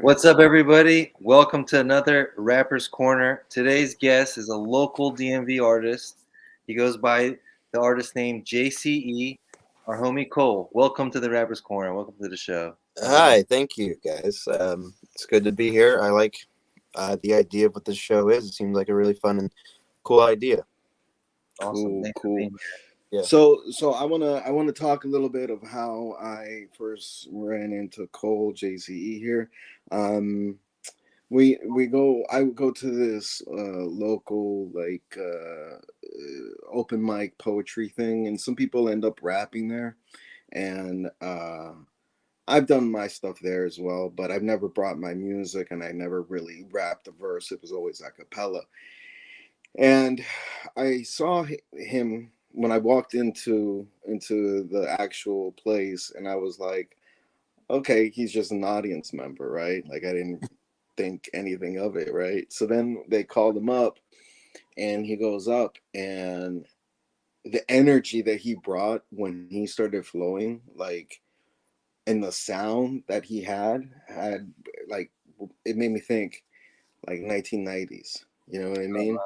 What's up, everybody? Welcome to another Rapper's Corner. Today's guest is a local DMV artist. He goes by the artist name JCE, our homie Cole. Welcome to the Rapper's Corner. Welcome to the show. Hi, thank you guys. It's good to be here. I like the idea of what this show is. It seems like a really fun and cool idea. Awesome. Cool, Thanks for cool. being here. Yeah. So I wanna talk a little bit of how I first ran into Cole JCE here. Um, we go. I would go to this local open mic poetry thing, and some people end up rapping there, and I've done my stuff there as well, but I've never brought my music, and I never really rapped a verse. It was always a cappella. And I saw him when I walked into the actual place, and I was like, okay, he's just an audience member, right? Like I didn't think anything of it, right? So then they called him up, and he goes up, and the energy that he brought when he started flowing, like, and the sound that he had like, it made me think like 1990s. You know what I mean?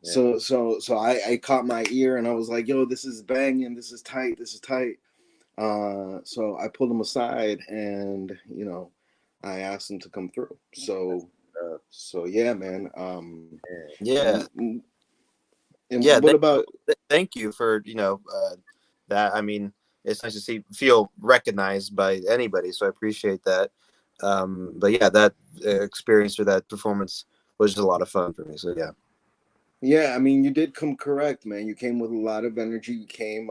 Yeah. So I caught my ear, and I was like, yo, this is banging, this is tight, this is tight. So I pulled him aside, and I asked him to come through. So yeah, man. Yeah. And Yeah. what about? Thank you for that. I mean, it's nice to feel recognized by anybody. So I appreciate that. But yeah, that experience or that performance was just a lot of fun for me. So yeah. Yeah, I mean, you did come correct, man. You came with a lot of energy. You came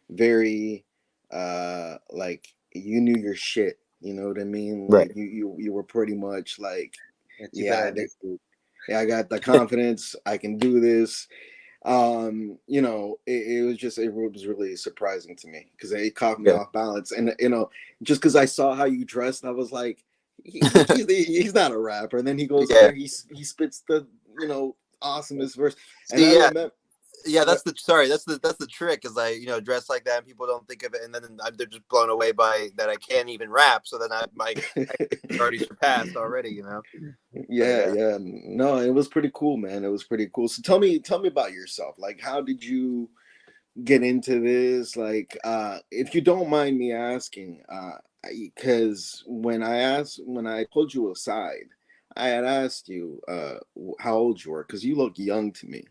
very like you knew your shit. You know what I mean? Right. Like you were pretty much like, It's you yeah, got it. yeah, I got the confidence. I can do this. It was really surprising to me because it caught me Yeah. off balance, and just because I saw how you dressed, I was like, he's not a rapper. And then he goes in Yeah. there, he spits the awesomest verse, and I See, yeah. remember. Yeah, that's the trick is I dress like that and people don't think of it and then they're just blown away by that I can't even rap, so then my already surpassed already. So Yeah, yeah. yeah. No, it was pretty cool, man. It was pretty cool. So tell me about yourself. Like, how did you get into this? Like, if you don't mind me asking, because when I pulled you aside, I had asked you how old you were, because you look young to me.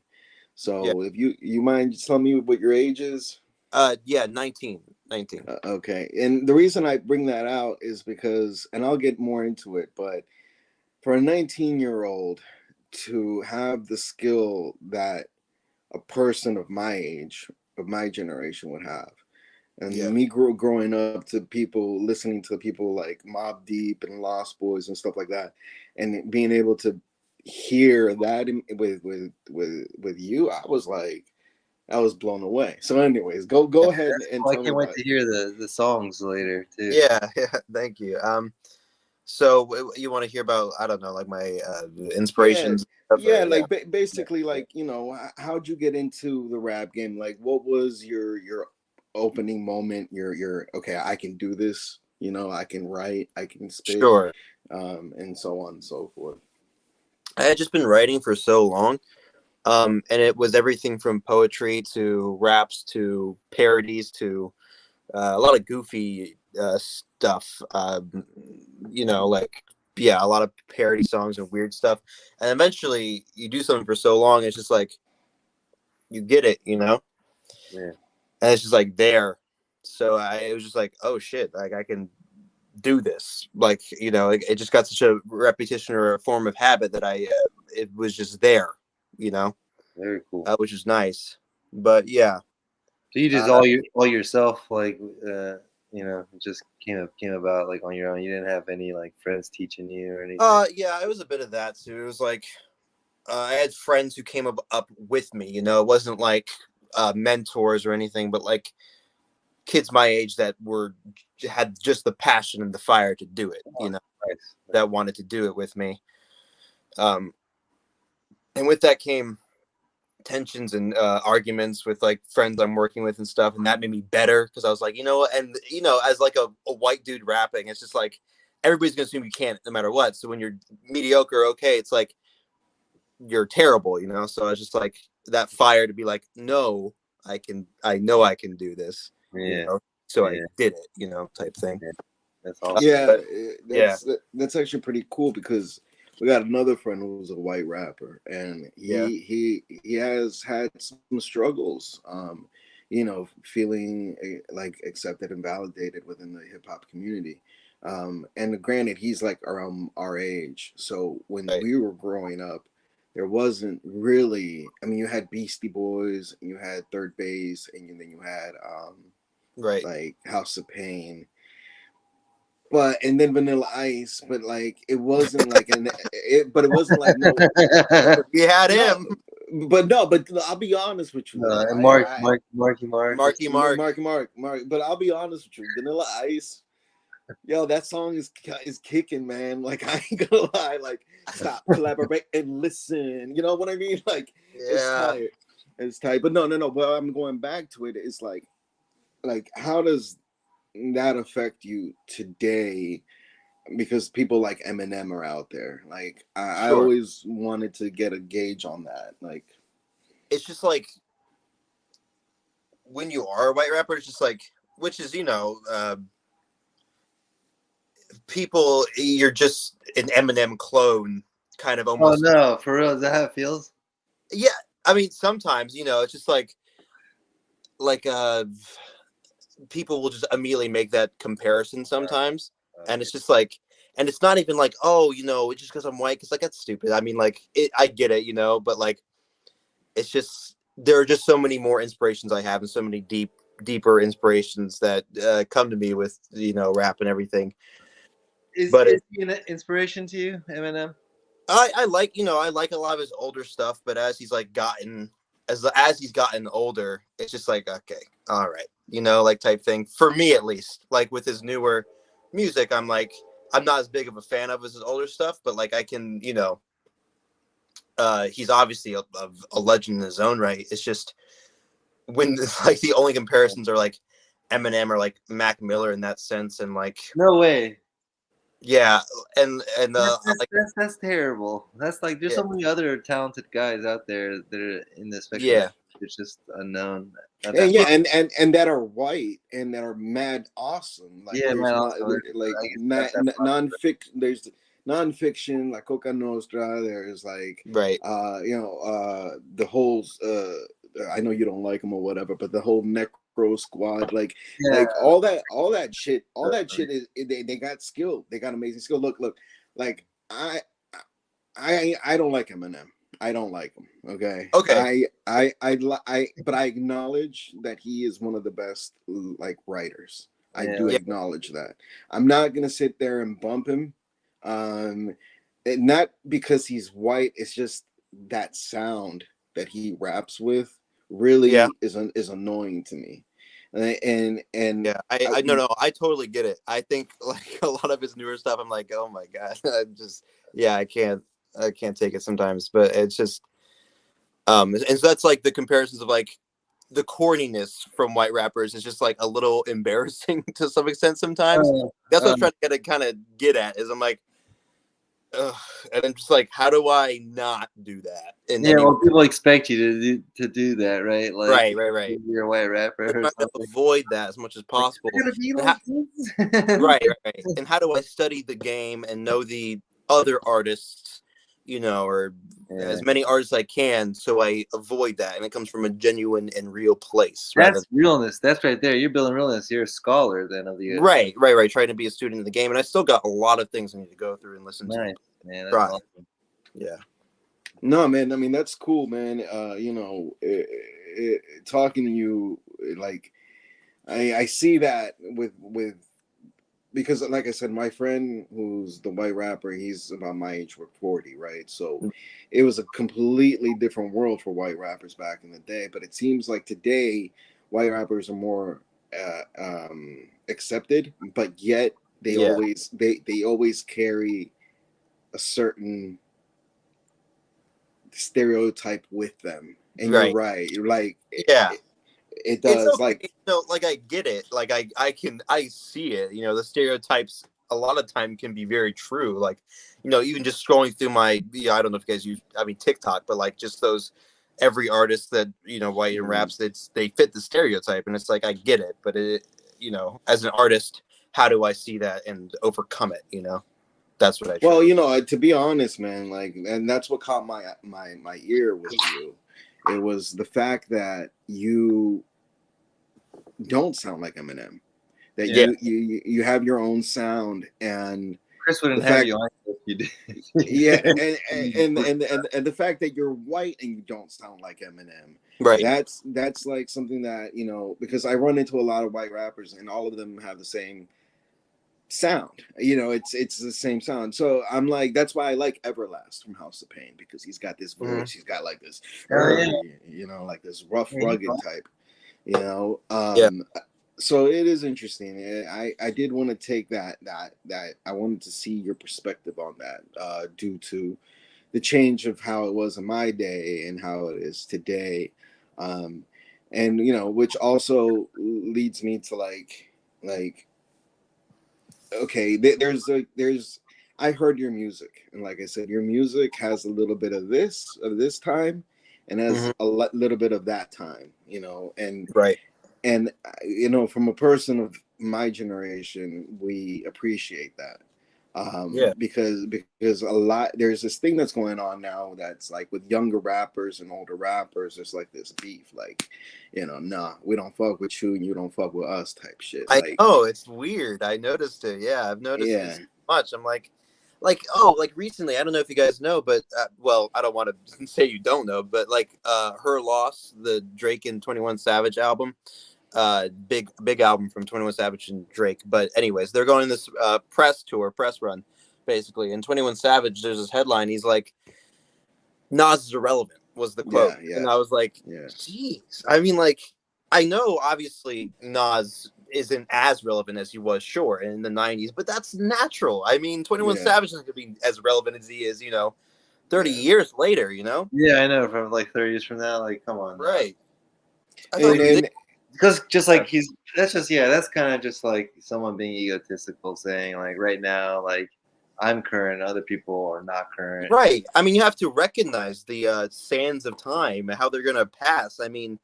Yeah. So if you mind just telling me what your age is? Yeah, 19. Okay. And the reason I bring that out is because, and I'll get more into it, but for a 19-year-old to have the skill that a person of my age, of my generation would have, and Yeah. me growing up to people, listening to people like Mob Deep and Lost Boys and stuff like that, and being able to hear that with you, I was blown away. So, anyways, go ahead and Oh, I tell me can't wait about it. to hear the songs later too. Yeah, yeah, thank you. So you want to hear about, I don't know, like my Yeah, inspirations and stuff, yeah, or yeah. like basically, like, how'd you get into the rap game? Like, what was your opening moment? Your okay, I can do this. I can write, I can spit, Sure. and so on and so forth. I had just been writing for so long. And it was everything from poetry to raps to parodies to a lot of goofy stuff. Like, yeah, a lot of parody songs and weird stuff. And eventually, you do something for so long, it's just like you get it. Yeah. And it's just like there. So it was just like, oh shit, like I can do this. Like, it just got such a repetition or a form of habit that it was just there. You know, Very cool. which is nice. But yeah. So you just Uh, all yourself, like it just came about like on your own. You didn't have any like friends teaching you or anything. yeah, it was a bit of that too. It was like I had friends who came up with me. It wasn't like mentors or anything, but like kids my age that had just the passion and the fire to do it. Oh, nice. That wanted to do it with me. Um, and with that came tensions and arguments with like friends I'm working with and stuff, and that made me better because I was like, and as like a white dude rapping, it's just like everybody's gonna assume you can't no matter what. So when you're mediocre, okay, it's like you're terrible, you know. So it's just like that fire to be like, no, I know I can do this, you Yeah, know. So I yeah, did it, you know, type thing. yeah. That's awesome. Yeah, But yeah, that's actually pretty cool because we got another friend who's a white rapper, and yeah, he has had some struggles, feeling like accepted and validated within the hip hop community. And granted, he's like around our age, so when right, we were growing up, there wasn't really. I mean, you had Beastie Boys, and you had Third Base, and then you had right. like House of Pain, but and then Vanilla Ice, but like it wasn't like but it wasn't like no, We had no, him, but I'll be honest with you though. And I Marky Mark. Marky Mark. Mark, but I'll be honest with you, Vanilla Ice, yo, that song is kicking, man. Like I ain't gonna lie, like stop, collaborate, and listen. You know what I mean? Like it's Yeah, tight, it's tight. But no. But I'm going back to it. It's like how does that affect you today? Because people like Eminem are out there. Like I sure. always wanted to get a gauge on that. Like It's just like when you are a white rapper, it's just like, which is, you know, people, you're just an Eminem clone, kind of Oh almost. no, for real? Is that how it feels? Yeah, I mean, sometimes, you know, it's just like people will just immediately make that comparison sometimes, and it's just like, and it's not even like, oh, you know, it's just because I'm white, because like that's stupid. I mean, like, I get it, you know, but like, it's just there are just so many more inspirations I have, and so many deeper inspirations that come to me with, you know, rap and everything. But Is he an inspiration to you, Eminem? I like, you know, I like a lot of his older stuff, but as he's like gotten as he's gotten older, it's just like, okay, all right, you know, like type thing for me at least. Like with his newer music, I'm like, I'm not as big of a fan of his older stuff, but like I can, you know, he's obviously a legend in his own right. It's just when like the only comparisons are like Eminem or like Mac Miller in that sense, and like No way. yeah, and like That's terrible. That's like there's yeah, so many other talented guys out there that are in the spectrum. yeah, It's just unknown. Not and that yeah, much. and that are white and that are mad awesome. Like Yeah, there's man. not Also, like I guess not that non-fiction. There's non-fiction like Coca Nostra. There's like right, the whole I know you don't like them or whatever, but the whole Necro Squad, yeah. like all that shit is they got skill. They got amazing skill. Look, like I don't like Eminem. I don't like him. Okay. okay, But I acknowledge that he is one of the best like writers. I Yeah, do yeah, acknowledge that. I'm not gonna sit there and bump him. Um, and not because he's white. It's just that sound that he raps with yeah. really is annoying to me. And Yeah, I no no, I totally get it. I think like a lot of his newer stuff, I'm like, oh my god, I just yeah, I can't take it sometimes. But it's just and so that's like the comparisons of like the corniness from white rappers is just like a little embarrassing to some extent sometimes. uh, That's what I was uh, trying to kind of get at is I'm like, ugh, and I'm just like, how do I not do that in yeah. any Well, people expect you to do that, right? Like right. you're a white rapper Like or trying to something. avoid that as much as Like, possible. I gotta be And how, like this. right. And how do I study the game and know the other artists, you know, or Yeah. as many artists I can, so I avoid that, and it comes from a genuine and real place rather. That's realness. That's right there. You're building realness. You're a scholar then of the Right. Trying to be a student of the game, and I still got a lot of things I need to go through and listen to. nice, man. That's Try, awesome. yeah, No, man. I mean, that's cool, man. Talking to you, like I see that with because, like I said, my friend who's the white rapper, he's about my age. We're 40, right? So it was a completely different world for white rappers back in the day. But it seems like today, white rappers are more accepted, but yet yeah, they always carry a certain stereotype with them. And you're right, right. You're like yeah. it It's does. okay, Like you know, like I get it, like I see it, you know, the stereotypes a lot of time can be very true. Like, you know, even just scrolling through my, I don't know if you guys use, TikTok, but like just those, every artist that, you know, white and raps, they fit the stereotype. And it's like, I get it, but it, you know, as an artist, how do I see that and overcome it? You know, that's what I try. Well, you know, to be honest, man, like, and that's what caught my ear with you. It was the fact that you don't sound like Eminem. That you have your own sound, and Chris wouldn't have you on if you did. Yeah, and the fact that you're white and you don't sound like Eminem, right? That's like something that, you know, because I run into a lot of white rappers and all of them have the same sound. You know, it's the same sound. So I'm like, that's why I like Everlast from House of Pain, because he's got this voice. He's got like this, you know, like this rough, rugged type. You know, so it is interesting. I did want to take that I wanted to see your perspective on that, due to the change of how it was in my day and how it is today, and you know, which also leads me to like okay, there's I heard your music, and like I said, your music has a little bit of this time, and has a little bit of that time, you know, and and you know, from a person of my generation, we appreciate that, because a lot, there's this thing that's going on now that's like with younger rappers and older rappers, there's like this beef, like, you know, nah, we don't fuck with you and you don't fuck with us type shit. I know, it's weird. I noticed it. Yeah, I've noticed it so much. I'm like recently, I don't know if you guys know, but well, I don't want to say you don't know, but like Her Loss, the Drake and 21 Savage album, big album from 21 Savage and Drake. But anyways, they're going this press run, basically. And 21 Savage, there's this headline. He's like, Nas is irrelevant, was the quote. And I was like, geez. I mean, like, I know obviously Nas isn't as relevant as he was, sure, in the 90s, but that's natural. I mean, 21 Savage isn't going to be as relevant as he is, you know, 30 years later, you know? Yeah, I know, from like 30 years from now, like, come on. Right. Because just like that's kind of just like someone being egotistical, saying like, right now, like, I'm current, other people are not current. Right. I mean, you have to recognize the sands of time and how they're going to pass. I mean,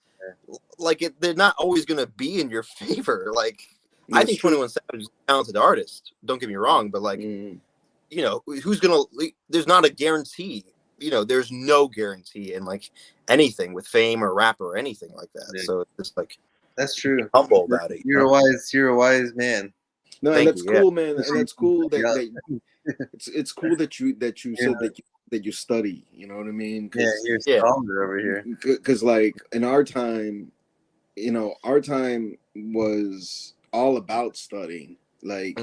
like, they're not always going to be in your favor. Like, I think 21 Savage is a talented artist. Don't get me wrong, but like, you know, who's going to? There's not a guarantee. You know, there's no guarantee in like anything with fame or rap or anything like that. So it's just like, that's true. Humble about it. You're a wise man. No, and that's cool, man. And that's cool that it's cool that you said that you study. You know what I mean? You're stronger over here. Because like in our time, you know, our time was all about studying. Like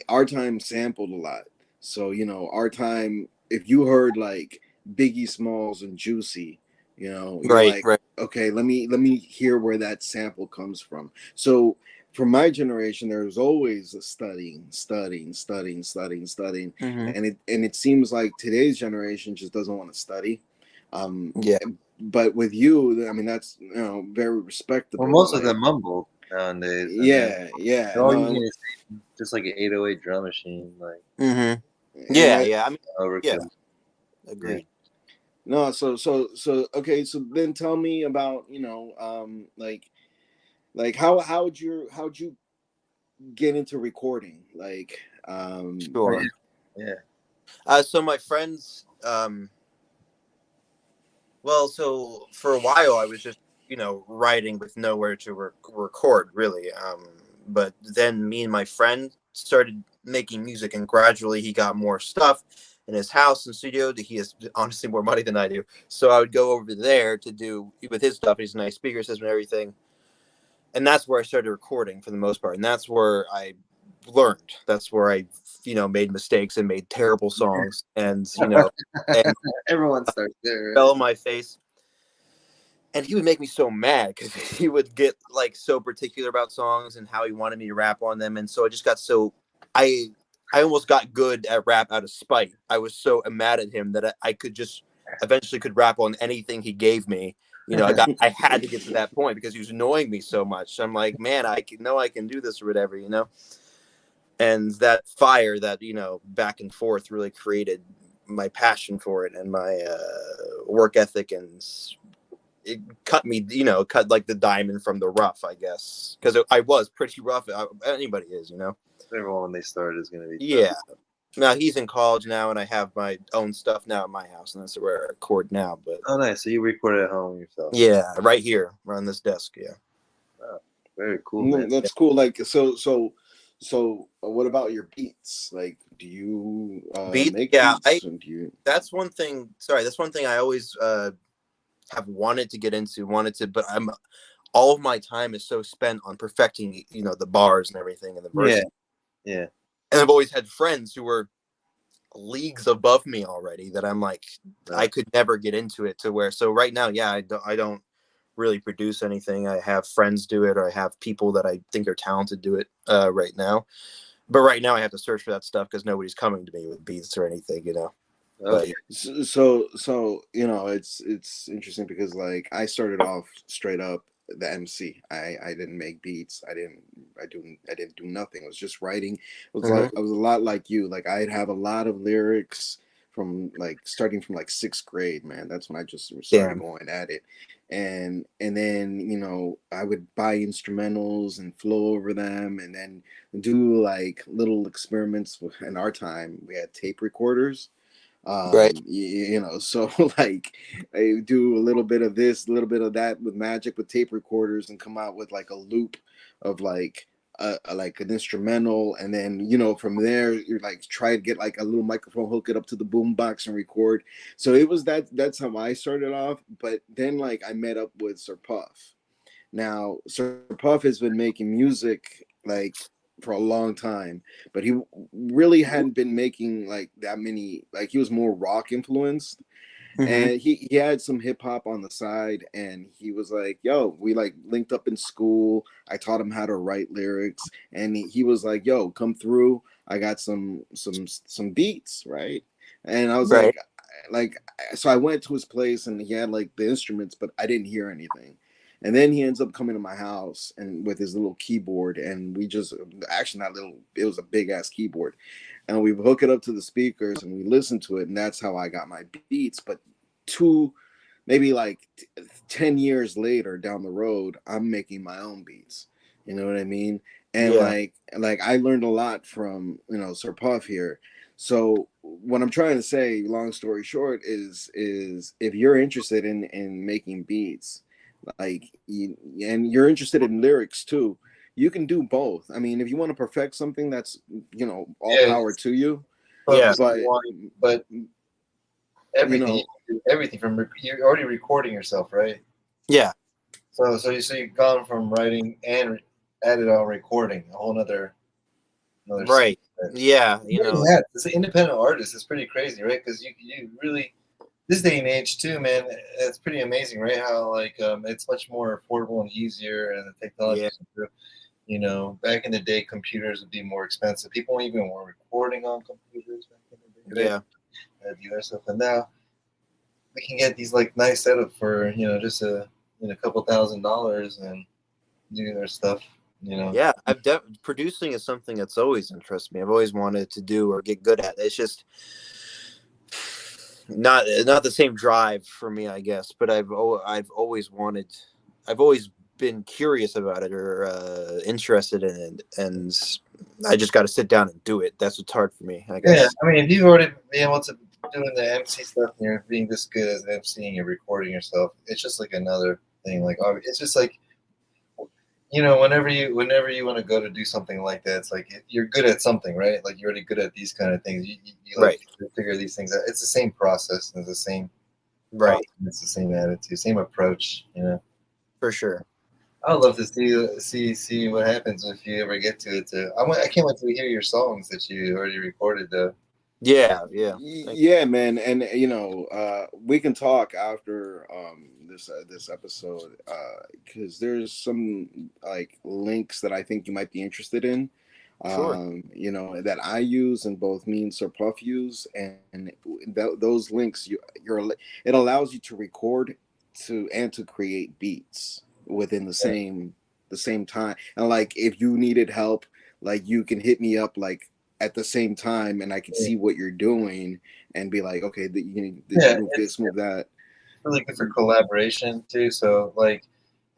our time sampled a lot. So, you know, our time, if you heard like Biggie Smalls and Juicy, you know, you're like, okay, let me hear where that sample comes from. So for my generation, there was always a studying, and it seems like today's generation just doesn't want to study. But with you, I mean, that's, you know, very respectable. Well, most of them mumble nowadays. Just like an 808 drum machine, like. I mean, agreed. No, so okay, so then tell me about, you know, like how'd you get into recording? Like, sure. So my friends, well, so for a while I was just, you know, writing with nowhere to record, really. But then me and my friend started making music, and gradually he got more stuff in his house and studio. He has honestly more money than I do, so I would go over there to do with his stuff. He's a nice speaker system and everything, and that's where I started recording for the most part, and that's where I learned. That's where I, you know, made mistakes and made terrible songs, and you know, and everyone starts there. Right? Fell on my face. And he would make me so mad because he would get like so particular about songs and how he wanted me to rap on them. And so I just got so I almost got good at rap out of spite. I was so mad at him that I could just eventually could rap on anything he gave me. You know, I had to get to that point because he was annoying me so much. I'm like, man, I can do this or whatever, you know. And that fire, that back and forth, really created my passion for it and my work ethic, and it cut me, cut like the diamond from the rough, I guess, because I was pretty rough. Anybody is. Everyone when they start is going to be Yeah. Now he's in college now, and I have my own stuff now at my house, and that's where I record now. But Oh, nice. So you record at home yourself? yeah, right here, right on this desk. Yeah. Oh, very cool, man. That's cool. Like, so what about your beats? Like, do you Beat. make Yeah, beats? And do you? that's one thing. Sorry, that's one thing I always have wanted to get into. But all of my time is so spent on perfecting, the bars and everything and the verses. Yeah. And I've always had friends who were leagues above me already that I'm like, I could never get into it to where. So right now, yeah, I don't really produce anything. I have friends do it, or I have people that I think are talented do it right now. But right now I have to search for that stuff because nobody's coming to me with beats or anything, Okay. So it's interesting because like I started off straight up the MC. I didn't make beats. I didn't do nothing. It was just writing. It was like I was a lot like you. Like I'd have a lot of lyrics from like starting from like sixth grade, man. That's when I just started going at it. And then I would buy instrumentals and flow over them and then do like little experiments. In our time we had tape recorders. Right. So like I do a little bit of this, a little bit of that with Magic, with tape recorders, and come out with like a loop of like like an instrumental, and then from there you're like try to get like a little microphone, hook it up to the boom box and record. So it was that's how I started off. But then like I met up with Sir Puff. Now Sir Puff has been making music like for a long time, but he really hadn't been making like that many. Like he was more rock influenced, and he had some hip hop on the side. And he was like, "Yo, we like linked up in school. I taught him how to write lyrics, and he was like, "Yo, come through. I got some beats, right?" And I was Right. like, so I went to his place, and he had like the instruments, but I didn't hear anything. And then he ends up coming to my house and with his little keyboard, and we just actually not little, it was a big ass keyboard, and we hook it up to the speakers and we listen to it, and that's how I got my beats. But maybe like 10 years later down the road, I'm making my own beats. You know what I mean? And Yeah. like I learned a lot from Sir Puff here. So what I'm trying to say, long story short, is if you're interested in making beats, like and you're interested in lyrics too, you can do both. I mean, if you want to perfect something, that's all power to you. Yeah. But you everything, know you can do everything from you're already recording yourself, right? Yeah. So you've gone from writing and added on recording, a whole another Right. skill set. Yeah. Yeah, it's an independent artist. It's pretty crazy, right? Because you really this day and age too, man. It's pretty amazing, right? How like it's much more affordable and easier, and the technology. Yeah. Back in the day, computers would be more expensive. People even were recording on computers back in the day. Yeah. Do that stuff, and now we can get these like nice setup for just a couple $1,000s and do their stuff. Yeah. Producing is something that's always interested me. I've always wanted to do or get good at. It's just not the same drive for me, I guess. But I've always wanted. I've always been curious about it or interested in it, and I just got to sit down and do it. That's what's hard for me, I guess. Yeah, I mean, if you've already been able to doing the MC stuff and you're being this good as an MC and you're recording yourself, it's just like another thing. Like it's just like whenever you want to go to do something like that, it's like you're good at something, right? Like you're already good at these kind of things. You like Right. to figure these things out. It's the same process. It's the same. Right. It's the same attitude, same approach. For sure. I would love to see what happens if you ever get to it. I can't wait to hear your songs that you already recorded, though. Yeah. Yeah, man. And we can talk after this episode because there's some like links that I think you might be interested in. Sure. That I use and both me and Sir Puff use, and those links it allows you to record to create beats within the same time. And like if you needed help, like you can hit me up like at the same time, and I can see what you're doing and be like, okay, you can Yeah, move this, move that. really good for collaboration too. So like,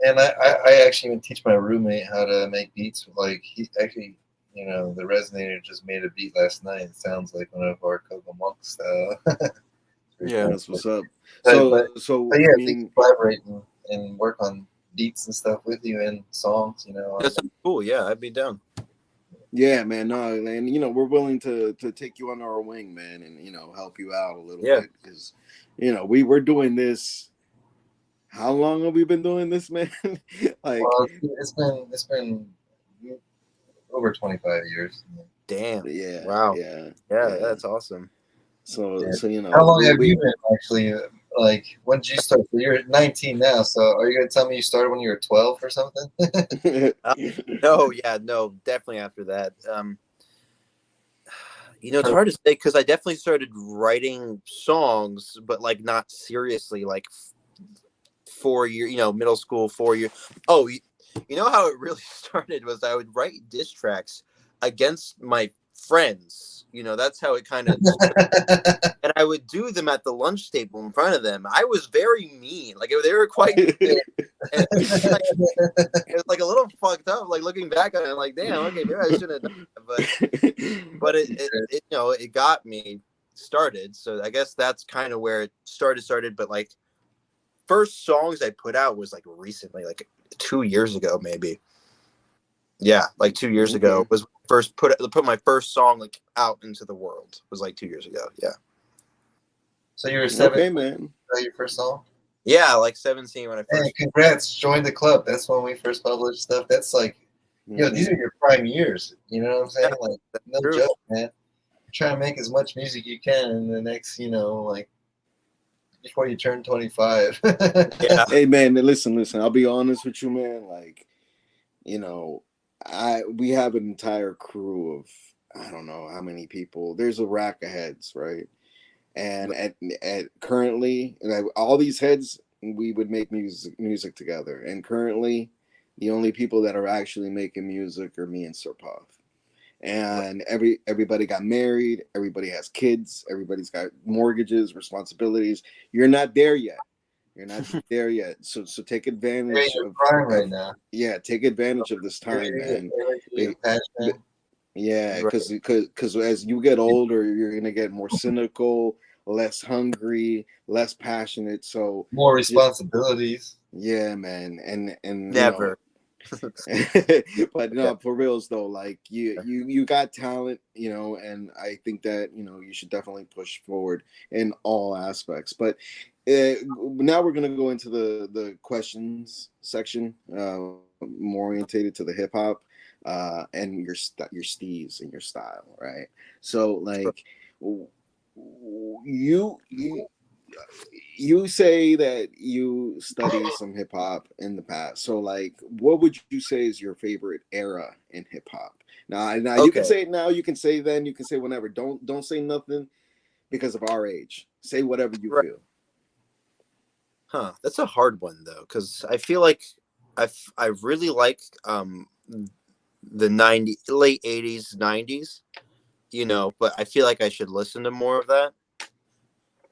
and I actually even teach my roommate how to make beats. Like he actually, the Resonator just made a beat last night. It sounds like one of our Coco Monk style. Pretty Yeah. cool. That's what's up. But, So but, so but I yeah, we can mean, collaborate and work on beats and stuff with you and songs. That sounds cool. Yeah, I'd be down. yeah, man, no, and we're willing to take you under our wing, man, and help you out a little Yeah. bit because we're doing this. How long have we been doing this, man? Like, Well, it's been over 25 years. Damn. yeah, Wow. yeah, Yeah, yeah. that's awesome. So Yeah. so How long have we you been actually? Like, when did you start? So you're 19 now. So are you gonna tell me you started when you were 12 or something? Uh, no, yeah, no, definitely after that. It's hard to say because I definitely started writing songs, but like not seriously, like 4 year, middle school, 4 year. Oh, you know how it really started was I would write diss tracks against my friends. That's how it kind of, and I would do them at the lunch table in front of them. I was very mean. Like they were quite, and like, it was like a little fucked up. Like looking back on it, like damn, okay, maybe I shouldn't have done that. But it got me started. So I guess that's kind of where it started. But like first songs I put out was like recently, like 2 years ago, maybe. Yeah, like 2 years ago was first put my first song like out into the world was like 2 years ago. Yeah. So you were Okay, 17 man. when you wrote your first song? Yeah, like 17 when I Hey, first. congrats! Join the club. That's when we first published stuff. That's like, these are your prime years. You know what I'm saying? Like, no True. joke, man. Try to make as much music you can in the next, like before you turn 25. Yeah. Hey, man, listen. I'll be honest with you, man. Like, we have an entire crew of I don't know how many people. There's a rack of heads, right? And at currently, like, all these heads, we would make music together. And currently, the only people that are actually making music are me and Serpov. And everybody got married, everybody has kids, everybody's got mortgages, responsibilities. You're not there yet. You're not there yet. So take You're in advantage your prime right of now. yeah, take advantage of this time, Energy, man. and passion. Yeah, Right. because as you get older, you're gonna get more cynical, less hungry, less passionate. So More responsibilities. yeah, man, and Never. but no, for reals though, like you got talent, and I think that you should definitely push forward in all aspects. But now we're gonna go into the questions section, more orientated to the hip hop, and your steez and your style, right? So like you you say that you study some hip hop in the past. So like what would you say is your favorite era in hip hop? Now you can Okay. say it now, you can say then, you can say whenever. Don't say nothing because of our age. Say whatever you Right. feel. Huh. That's a hard one though, because I feel like I really like the late 80s, 90s, but I feel like I should listen to more of that.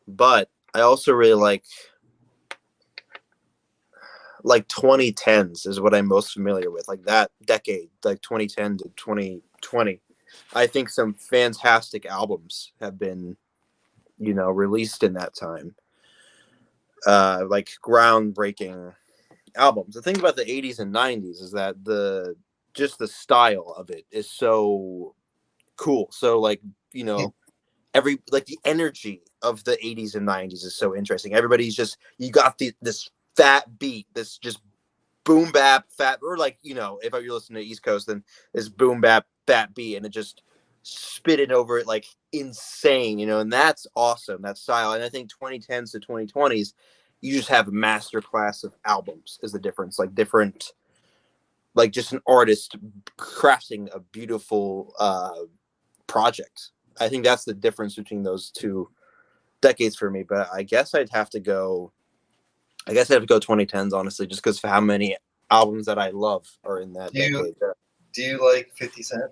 But I also really like 2010s is what I'm most familiar with, like that decade, like 2010 to 2020. I think some fantastic albums have been, released in that time. Like groundbreaking albums. The thing about the 80s and 90s is that the style of it is so cool. So like, like the energy of the 80s and 90s is so interesting. Everybody's just you got this fat beat, this just boom bap fat, or like if you're listening to East Coast, then this boom bap fat beat, and it just spitting over it like insane, and that's awesome, that style. And I think 2010s to 2020s, you just have a masterclass of albums is the difference, like different, like just an artist crafting a beautiful project. I think that's the difference between those two decades for me. But I guess I'd have to go. I guess I have to go 2010s, honestly, just because for how many albums that I love are in that Do you decade. Do you like 50 Cent?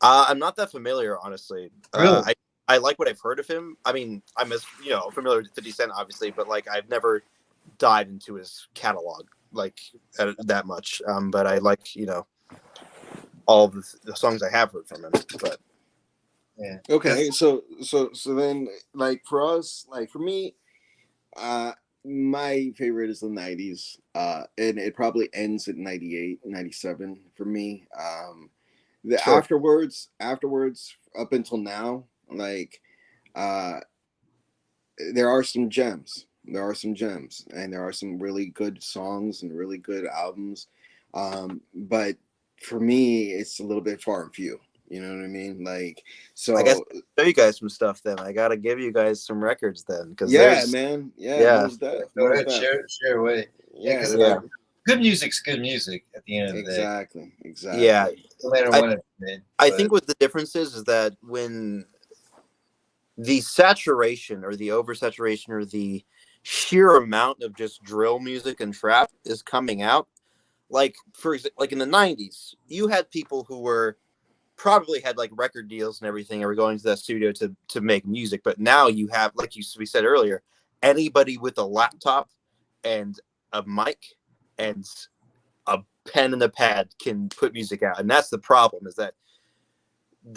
I'm not that familiar, honestly. Really? I like what I've heard of him. I mean, I'm as familiar with 50 Cent, obviously, but like I've never dived into his catalog like that much. But I like all of the songs I have heard from him. But Yeah. Okay, so then like for us, like for me, my favorite is the 90s. And it probably ends at 98, 97 for me. The sure, afterwards up until now, like uh there are some gems. There are some gems, and there are some really good songs and really good albums. But for me, it's a little bit far and few. You know what I mean? Like, I guess so I'll show you guys some stuff. Then I gotta give you guys some records then, because yeah, there's man. Yeah, yeah, Go most ahead, def. share away. Yeah, Yeah, because there's yeah, good music's good music at the end of the day, exactly, yeah. exactly. no matter I what it's made. I But think what the difference is that when the saturation or the oversaturation or the sheer amount of just drill music and trap is coming out, like for example, like in the 90s, you had people who were probably had like record deals and everything and were going to that studio to make music, but now you have, like we said earlier, anybody with a laptop and a mic and a pen and a pad can put music out, and that's the problem, is that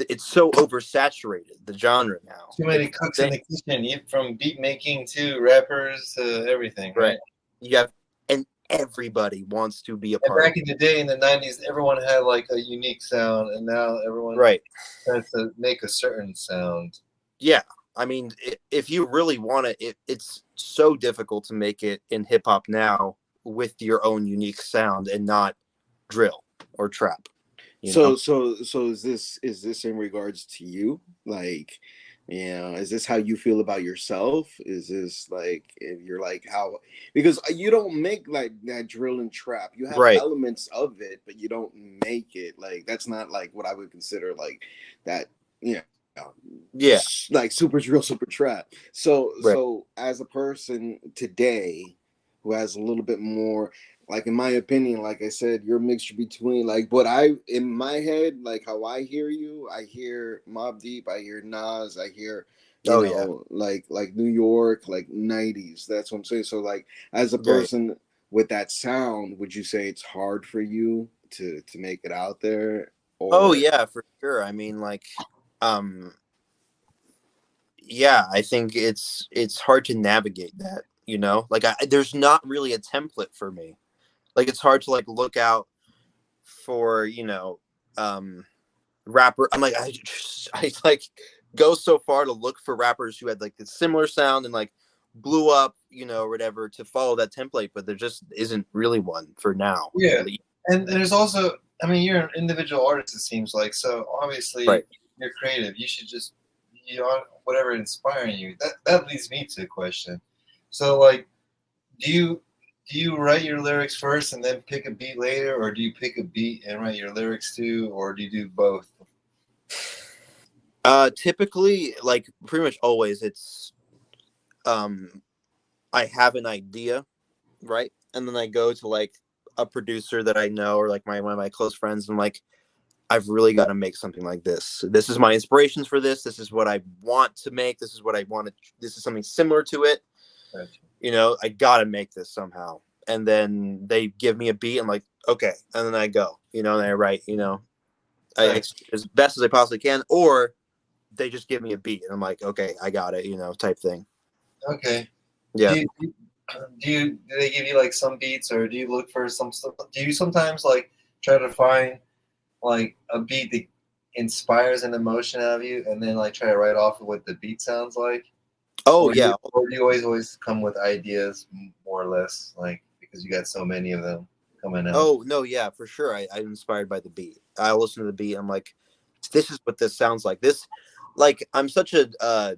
it's so oversaturated, the genre now. too many cooks in the kitchen, from beat making to rappers to everything, right? You have, and everybody wants to be a And part of back in the day, in the 90s, everyone had like a unique sound, and now everyone right. tries to make a certain sound. Yeah, I mean, if you really want it's so difficult to make it in hip hop now with your own unique sound and not drill or trap. You know? So is this in regards to you? Like, is this how you feel about yourself? Is this like if you're like how, because you don't make like that drill and trap. You have Right. elements of it, but you don't make it. Like that's not like what I would consider like that, you know, Yeah. like super drill, super trap. So Right. as a person today who has a little bit more, like in my opinion, like I said, you're a mixture between like what I in my head, like how I hear you. I hear Mob Deep, I hear Nas, I hear Oh yeah. like New York, like 90s. That's what I'm saying. So like as a Right. person with that sound, would you say it's hard for you to make it out there? Oh Or yeah, for sure. I mean, like, um, yeah, I think it's hard to navigate that. Like there's not really a template for me. Like it's hard to like look out for um rapper. I'm like I like go so far to look for rappers who had like a similar sound and like blew up, or whatever, to follow that template, but there just isn't really one for now. Yeah, At least. and there's also, I mean, you're an individual artist, it seems like. So obviously, Right. you're creative. You should just, whatever inspiring you. That leads me to a question. So, like, do you write your lyrics first and then pick a beat later, or do you pick a beat and write your lyrics too, or do you do both? Typically, like pretty much always, it's um I have an idea, right? And then I go to like a producer that I know or like one of my close friends, and like, I've really got to make something like this. This is my inspirations for this. This is what I want to make. This is what I want to. This is something similar to it. Gotcha. I got to make this somehow. And then they give me a beat. I'm like, okay. And then I go, and I write, Right. as best as I possibly can. Or they just give me a beat. And I'm like, okay, I got it, type thing. Okay. Yeah. Do they give you like some beats, or do you look for some stuff? Do you sometimes like try to find like a beat that inspires an emotion out of you, and then like try to write off of what the beat sounds like? Oh, Or yeah. do you always come with ideas, more or less, like because you got so many of them coming out? Oh, no, yeah, for sure. I'm inspired by the beat. I listen to the beat. I'm like, this is what this sounds like. This, like, I'm such a,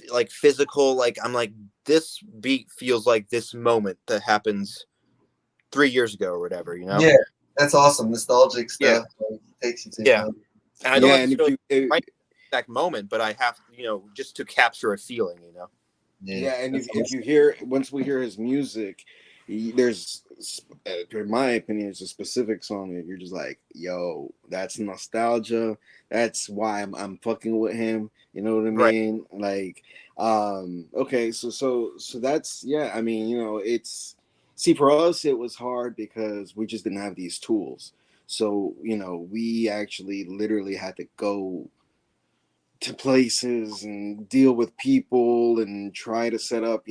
like, physical, like, I'm like, this beat feels like this moment that happens 3 years ago or whatever. Yeah, that's awesome. Nostalgic Yeah. stuff like, takes you to Yeah. And I don't yeah, and if necessarily you write the exact moment, but I have, just to capture a feeling. yeah, and that's if you awesome. hear once we hear his music, there's in my opinion, it's a specific song that you're just like, yo, that's nostalgia. That's why I'm fucking with him. You know what I Right. mean? Like, okay, so that's yeah. I mean, it's see for us it was hard because we just didn't have these tools. So we actually literally had to go to places and deal with people and try to set up,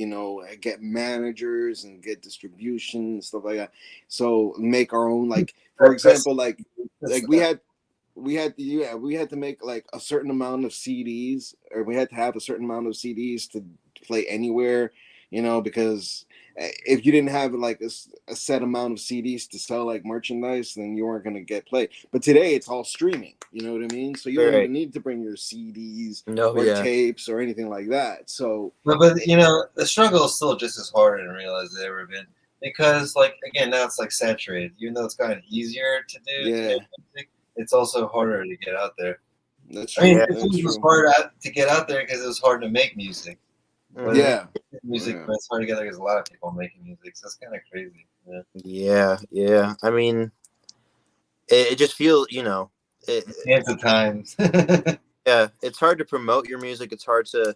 get managers and get distribution and stuff like that. So make our own, like for That's, example, that's we had to make like a certain amount of CDs, or we had to have a certain amount of CDs to play anywhere, because if you didn't have like a set amount of CDs to sell like merchandise, then you weren't going to get played. But today it's all streaming, you know what I mean? So you don't Right. even need to bring your CDs No, or yeah. tapes or anything like that. So but the struggle is still just as hard and real as it's ever been because like again now it's like saturated. Even though it's gotten easier to do to yeah, make music, it's also harder to get out there. that's I mean, true. Yeah. it That's was true. hard to get out there because it was hard to make music. But Hmm. then Yeah. music, Yeah. but it's hard to get there because a lot of people making music, so it's kind of crazy. Yeah. Yeah. Yeah. I mean, it just feels, Hands of times. yeah, it's hard to promote your music. It's hard to,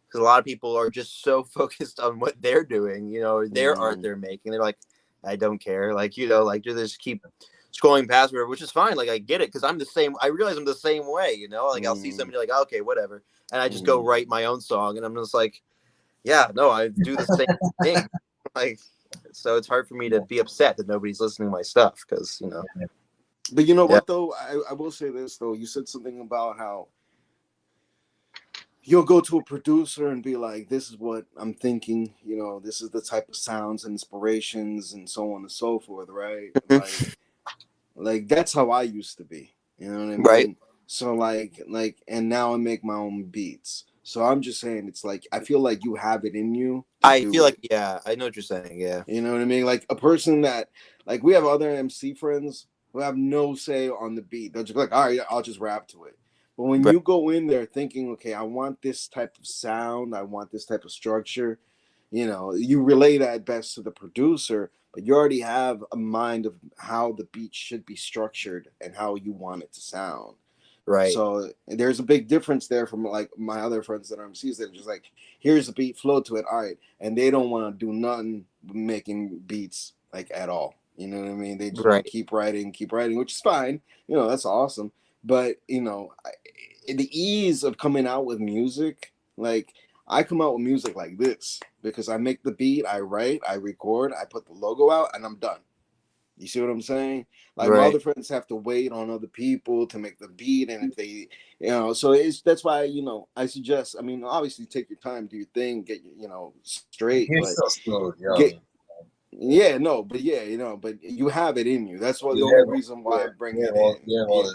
because a lot of people are just so focused on what they're doing, their art Mm, they're making. They're like, I don't care. Like, like they just keep scrolling past whatever, which is fine. Like, I get it because I'm the same. I realize I'm the same way, like I'll see mm, somebody like, okay, whatever. And I just go mm. write my own song. And I'm just like, yeah, no, I do the same thing. Like, so it's hard for me to be upset that nobody's listening to my stuff because, But you know yeah, what though? I will say this though. You said something about how you'll go to a producer and be like, this is what I'm thinking, this is the type of sounds and inspirations and so on and so forth, right? Like that's how I used to be. You know what I right. mean? So and now I make my own beats. So I'm just saying it's like I feel like you have it in you to I do feel like, it. yeah, I know what you're saying. Yeah. You know what I mean? Like a person that like we have other MC friends who have no say on the beat. They'll just be like, all right, yeah, I'll just rap to it. But when Right. you go in there thinking, okay, I want this type of sound, I want this type of structure, you relay that best to the producer, but you already have a mind of how the beat should be structured and how you want it to sound. Right. So there's a big difference there from like my other friends that are MCs that are just like, here's the beat, flow to it, all right, and they don't want to do nothing making beats like at all. You know what I mean? They just want to Right. keep writing, which is fine. That's awesome. But the ease of coming out with music, like I come out with music like this because I make the beat, I write, I record, I put the logo out, and I'm done. You see what I'm saying? Like my Right. other friends have to wait on other people to make the beat, and if they, so that's why I suggest. I mean, obviously take your time, do your thing, get straight, You're but still get young. yeah, no, but yeah, but you have it in you. That's why the Yeah, only reason why I bring it well, in. yeah, Yeah, well,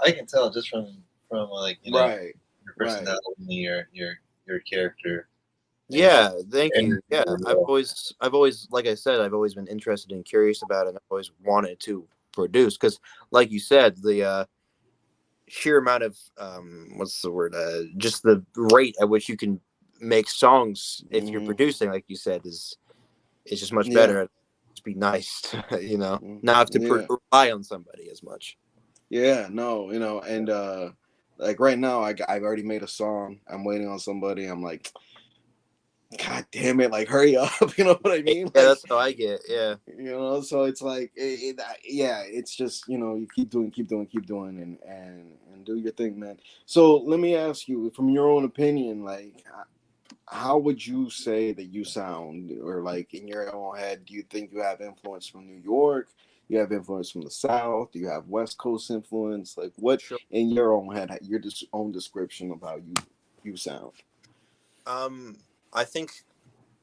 I can tell just from like right, your right. personality, your character, and your Yeah, thank energy you. Yeah, as well. I've always, like I said, I've always been interested and curious about it. And I've always wanted to produce because, like you said, the sheer amount of what's the word? Just the rate at which you can make songs if you're Hmm. producing, like you said, is just much Yeah, better. Just be nice, mm, not have to yeah, rely on somebody as much. yeah. No, and like right now, I've already made a song. I'm waiting on somebody. I'm like, God damn it, like hurry up. You know what I Yeah, mean? Like, that's how I get. Yeah, so it's like, yeah, it's just, you keep doing, and do your thing, man. So let me ask you, from your own opinion, like, how would you say that you sound, or like in your own head, do you think you have influence from New York? You have influence from the South? Do you have West Coast influence? Like, what sure. in your own head, your own description of how you sound? Um, I think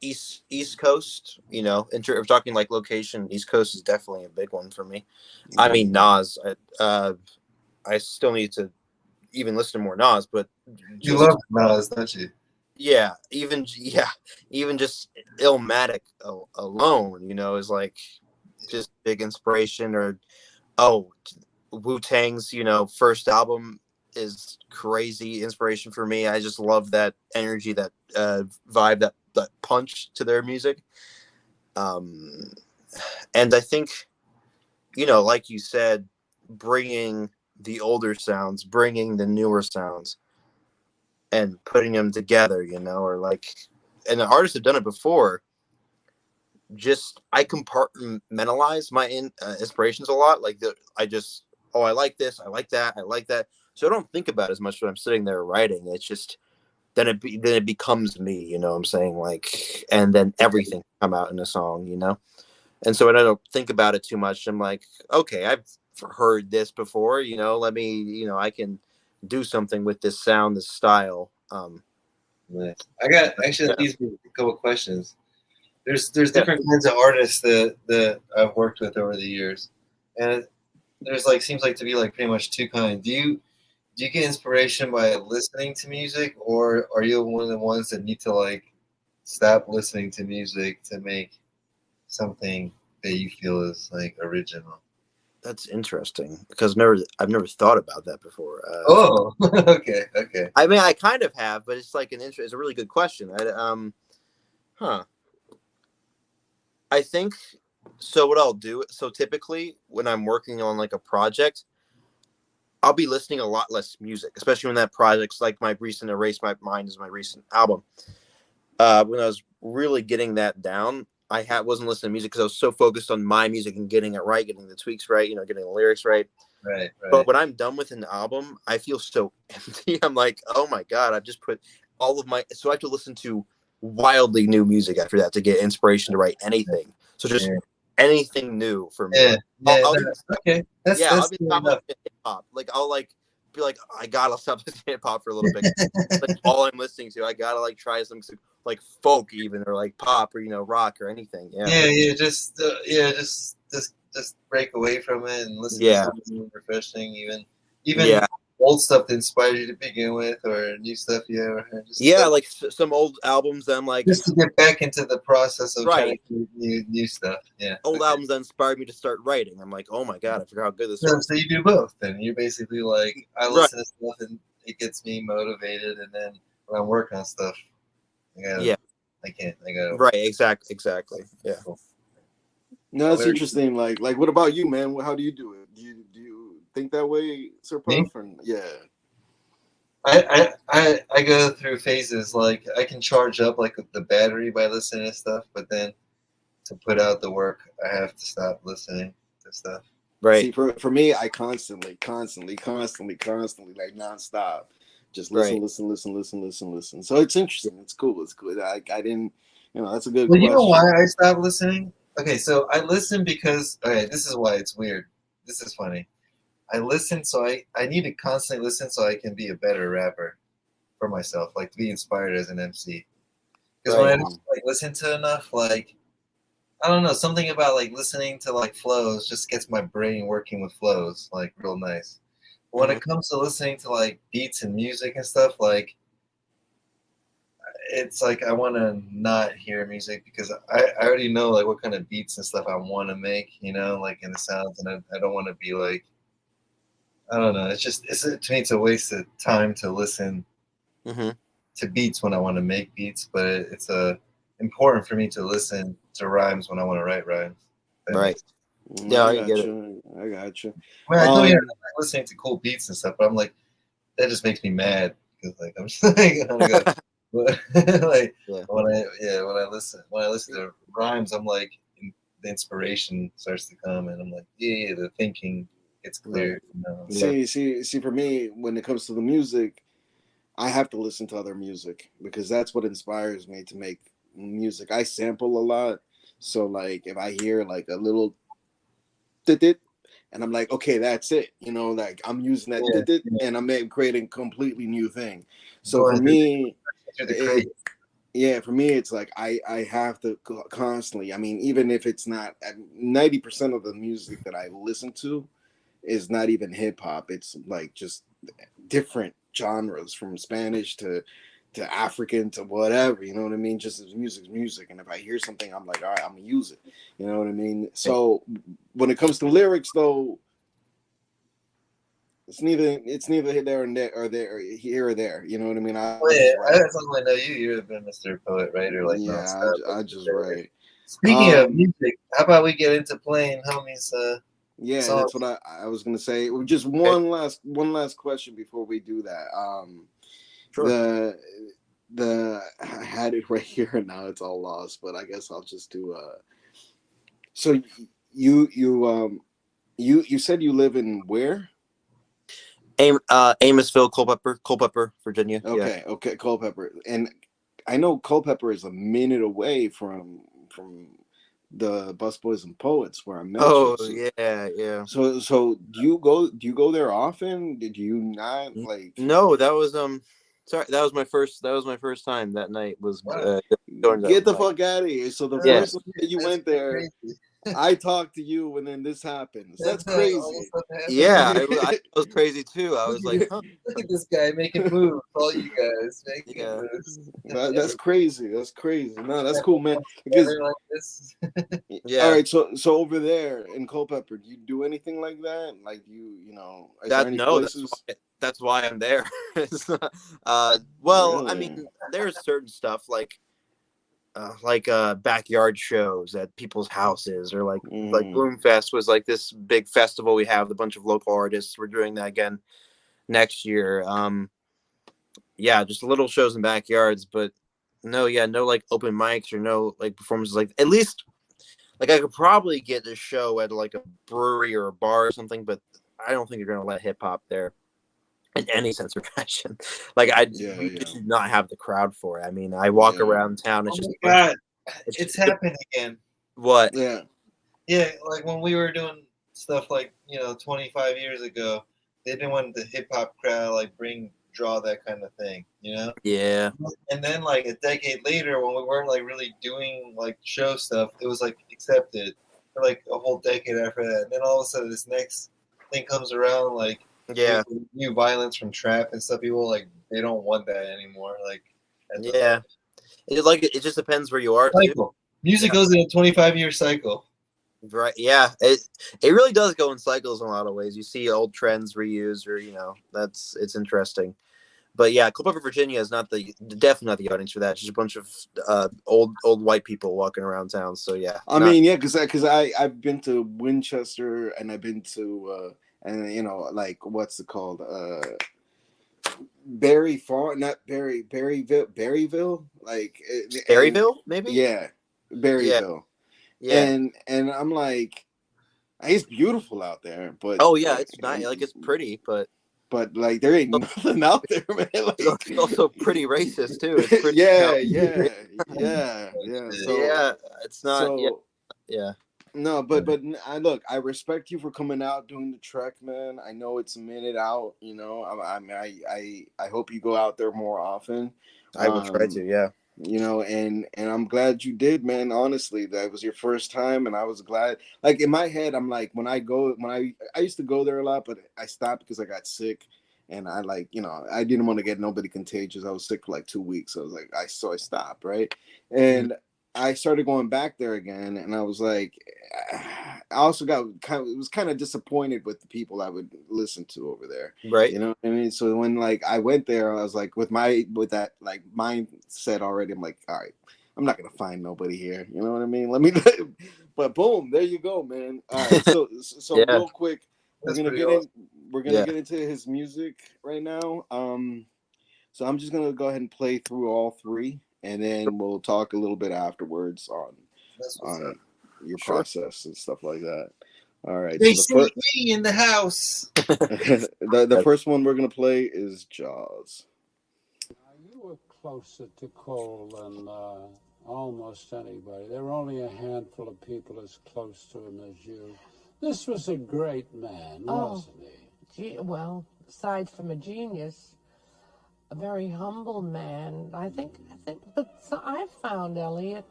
East Coast. Of talking like location, East Coast is definitely a big one for me. I mean, Mm, Nas. I still need to even listen to more Nas, but You just love Nas, don't you? even just Illmatic alone, is like just big inspiration. Or oh, Wu Tang's first album is crazy inspiration for me. I just love that energy, that vibe, that punch to their music. Um, And I think, you know, like you said, bringing the older sounds, bringing the newer sounds, and putting them together, you know, or like, and the artists have done it before. Just I compartmentalize my inspirations a lot. Like I just, oh, I like this, I like that, I like that. So I don't think about it as much when I'm sitting there writing. It's just then it becomes me. You know what I'm saying? Like, and then everything come out in a song. You know. And so when I don't think about it too much, I'm like, okay, I've heard this before. You know, let me, you know, I can do something with this sound, this style. Nice. I got actually Yeah. that leads me to a couple questions. There's Yeah. different kinds of artists that I've worked with over the years, and there's like seems like to be like pretty much two kinds. Do you get inspiration by listening to music, or are you one of the ones that need to like stop listening to music to make something that you feel is like original? That's interesting because I've never thought about that before. Oh, okay, okay. I mean, I kind of have, but it's like it's a really good question. Huh. I think so. What I'll do, so typically when I'm working on like a project, I'll be listening a lot less music, especially when that project's like my recent Erase My Mind is my recent album. When I was really getting that down, wasn't listening to music because I was so focused on my music and getting it right, getting the tweaks right, you know, getting the lyrics right. Right, But right. when I'm done with an album, I feel so empty. I'm like, oh my God, I've just put all of my, so I have to listen to wildly new music after that to get inspiration to write anything. So just Yeah, anything new for me. yeah, Like yeah. I'll No, even stop, okay, yeah, I'll that's be good stop enough. listening to hip hop. Like I'll like be like, oh, I'll stop listening to hip hop for a little bit. Like all I'm listening to, I gotta like try some like folk even or like pop or you know rock or anything. Yeah, Yeah, just break away from it and listen to yeah, something refreshing. Even yeah. old stuff that inspired you to begin with, or new stuff you ever heard. Yeah, like some old albums that I'm like, Just to get back into the process of trying right. to do new stuff. Yeah. Old Okay. albums that inspired me to start writing. I'm like, oh my God, I forgot how good this So, was. so you do both. Then you're basically like, I Right. listen to stuff and it gets me motivated, and then when I'm working on stuff, Yeah. I can't. I gotta. Right. Exactly. Yeah. Cool. No, that's Very interesting. Like, what about you, man? How do you do it? Do you think that way, Sir me. Puff? Or, yeah. I go through phases. Like I can charge up like the battery by listening to stuff, but then to put out the work, I have to stop listening to stuff. Right. See, for me, I constantly, like nonstop, just Right. listen. So it's interesting. It's cool. It's good. I didn't, that's a good Well, you know why question. I stopped listening? Okay, so I listen because okay, this is why it's weird. This is funny. I listen, so I need to constantly listen so I can be a better rapper for myself, like to be inspired as an MC. Because when I Right. don't like listen to enough, like I don't know, something about like listening to like flows just gets my brain working with flows like real nice. But when Mm-hmm. it comes to listening to like beats and music and stuff, like it's like I want to not hear music because I already know like what kind of beats and stuff I want to make, like in the sounds, and I don't want to be like I don't know. To me it's a waste of time to listen Mm-hmm. to beats when I want to make beats, but it's important for me to listen to rhymes when I want to write rhymes. That Right. makes Yeah, I I get got it. you. I got you. I mean, I don't hear Um, like listening to cool beats and stuff, but I'm like that just makes me mad because like I'm just like I don't go. But, like Yeah. when I listen to rhymes, I'm like the inspiration starts to come, and I'm like the thinking gets Right. clear. Yeah. see, for me, when it comes to the music, I have to listen to other music because that's what inspires me to make music. I sample a lot, so like if I hear like a little dit, and I'm like, okay, that's it. Like I'm using that Yeah, dit, yeah. and I'm creating a completely new thing. So for Going me, through the it, crazy. yeah, for me, it's like I have to constantly. I mean, even if it's not 90% of the music that I listen to is not even hip hop. It's like just different genres from Spanish to African to whatever. You know what I mean? Just as music. And if I hear something, I'm like, all right, I'm gonna use it. You know what I mean? So when it comes to lyrics, though, it's neither there and there or there or here or there. You know what I mean? I Well, yeah, just write. that's all I know you. You've been Mr. Poet Writer like Yeah, nonstop. I just write. Speaking of music, how about we get into playing homies? Yeah, songs? that's what I was gonna say. Just one last question before we do that. Sure. I had it right here and now it's all lost, but I guess I'll just do. So you said you live in where? Amosville, Culpeper, Virginia. Okay, Culpeper, and I know Culpeper is a minute away from the Busboys and Poets where I met you. So, yeah. So do you go there often? Did you not like? No, that was sorry, that was my first time that night was Get the fuck out of here. So the first time that you went there, crazy. I talked to you, and then this happens. That's crazy. Yeah, I was crazy too. I was like, huh. Look at this guy making moves. All you guys making moves. That's crazy. That's crazy. No, that's cool, man. Because like this. All right, so over there in Culpeper, do you do anything like that? Like you know, is there any places? That's why I'm there. Well, Really? I mean, there's certain stuff like backyard shows at people's houses, or like Bloomfest was like this big festival we have with a bunch of local artists. We're doing that again next year. Yeah, just little shows in backyards, but no like open mics or no like performances. Like at least like I could probably get a show at like a brewery or a bar or something, but I don't think you're gonna let hip hop there in any sense or fashion. Like we did not have the crowd for it. I mean, I walk around town. It's it's happened again. What? Yeah. Like when we were doing stuff like 25 years ago, they didn't want the hip hop crowd like draw that kind of thing, Yeah. And then like a decade later, when we weren't like really doing like show stuff, it was like accepted for like a whole decade after that. And then all of a sudden, this next thing comes around, like new violence from trap and stuff. People like they don't want that anymore. Like it just depends where you are. Cycle. Music goes in a 25-year cycle. Right. Yeah. It really does go in cycles in a lot of ways. You see old trends reused, or it's interesting. But yeah, Culpeper, Virginia is definitely not the audience for that. It's just a bunch of old white people walking around town. So yeah. I mean, yeah, because I've been to Winchester and I've been to like what's it called? Berry Farm, not Berryville, like Berryville, maybe. Yeah, Berryville. Yeah. And I'm like, it's beautiful out there, but it's nice. Like it's pretty, but like there ain't nothing out there, man. Like, it's also pretty racist too. It's pretty yeah. So it's not. So, No, but I respect you for coming out doing the trek, man. I know it's a minute out, I hope you go out there more often. I will try to, yeah. And I'm glad you did, man. Honestly, that was your first time, and I was glad. Like in my head, I'm like, I used to go there a lot, but I stopped because I got sick, and I I didn't want to get nobody contagious. I was sick for like 2 weeks. I was like, I stopped, right, and I started going back there again, and I was like, I also got kind of disappointed with the people I would listen to over there, right? You know what I mean? So when like I went there, I was like with that like mindset already. I'm like, all right, I'm not gonna find nobody here. You know what I mean? But boom, there you go, man. All right, so real quick, we're gonna get into his music right now. So I'm just gonna go ahead and play through all three, and then we'll talk a little bit afterwards on your process and stuff like that. All right. JCE in the house. the first one we're gonna play is Jaws. You were closer to Cole than almost anybody. There were only a handful of people as close to him as you. This was a great man, wasn't he? Well, aside from a genius, a very humble man. I think, but I found, Elliot,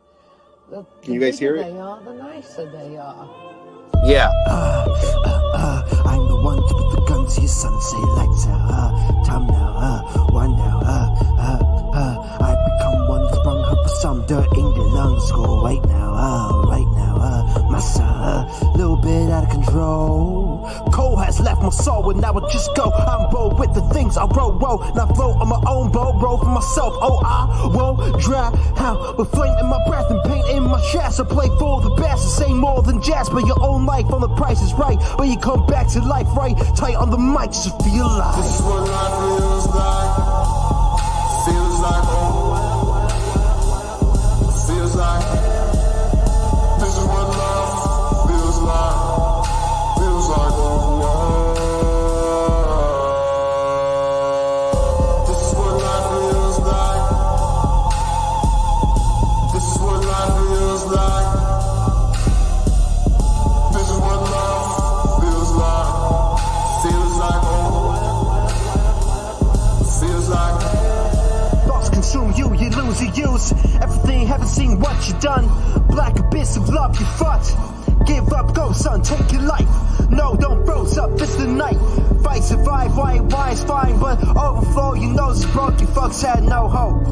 the Can you guys hear it? They are, the nicer they are. Yeah. I'm the one to put the gun to your son, say lights out, time now, one now, I become one that's sprung up for some dirt in the lungs, go right now, my son, little bit out of control. Cole has left my soul and now I just go. I'm bold with the things I wrote, now float on my own boat, roll for myself. Oh, I won't dry out with flame in my breath and pain in my my chest. I play for the best and say more than jazz. But your own life on the price is right. But you come back to life right tight on the mic just to feel alive. This is what life feels like. Feels like feels like. This is what love feels like. Feels like This is what life feels like. This is what life feels like. This is what love feels like. Feels like feels like. Thoughts consume you, you lose your use. Everything, haven't seen what you done. Black abyss of love you fought. Give up, go son, take your life. No, don't froze up, it's the night. Fight, survive, why is fine. But overflow, your nose is broke, you fucks had no hope.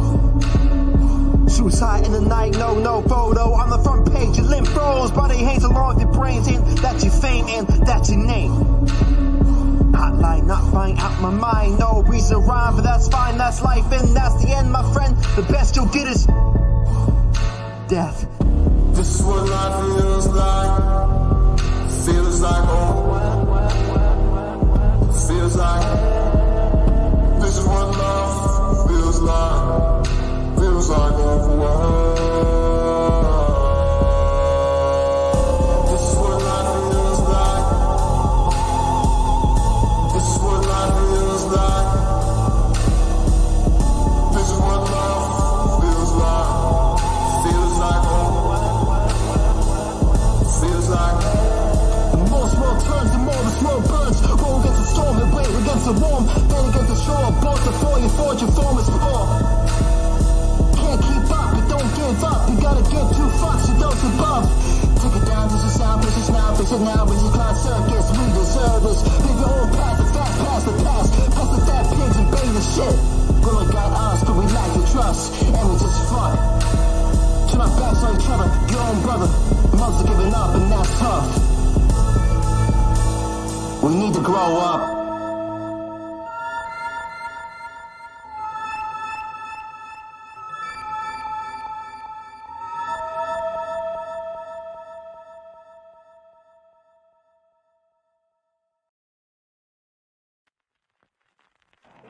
Suicide in the night, no photo. On the front page, your limb froze. Body hangs along with your brains in. That's your fame and that's your name. Hotline, not fine, out my mind. No reason to rhyme, but that's fine, that's life, and that's the end, my friend. The best you'll get is death. This is what life feels like. Feels like feels like. This is what love feels like. Feels like This is what life feels like. This is what life feels like. This is what love feels like. Feels like feels like. The more smoke turns, the more the smoke burns. Roll against the storm, and wave against the warm. Then against the shore, both before you forge your form is poor. Can't keep up, but don't give up. You gotta give 2 fucks to those above. Take it down, this is sound, this is now, this is now, this is Clown Circus. We deserve this. Live your own path, the fast past the past. Pass the fat pigs and bang the shit. Girl got us, but we lack the trust, and we just front. Turn our backs on each other, your own brother. Mothers are giving up, and that's tough. We need to grow up.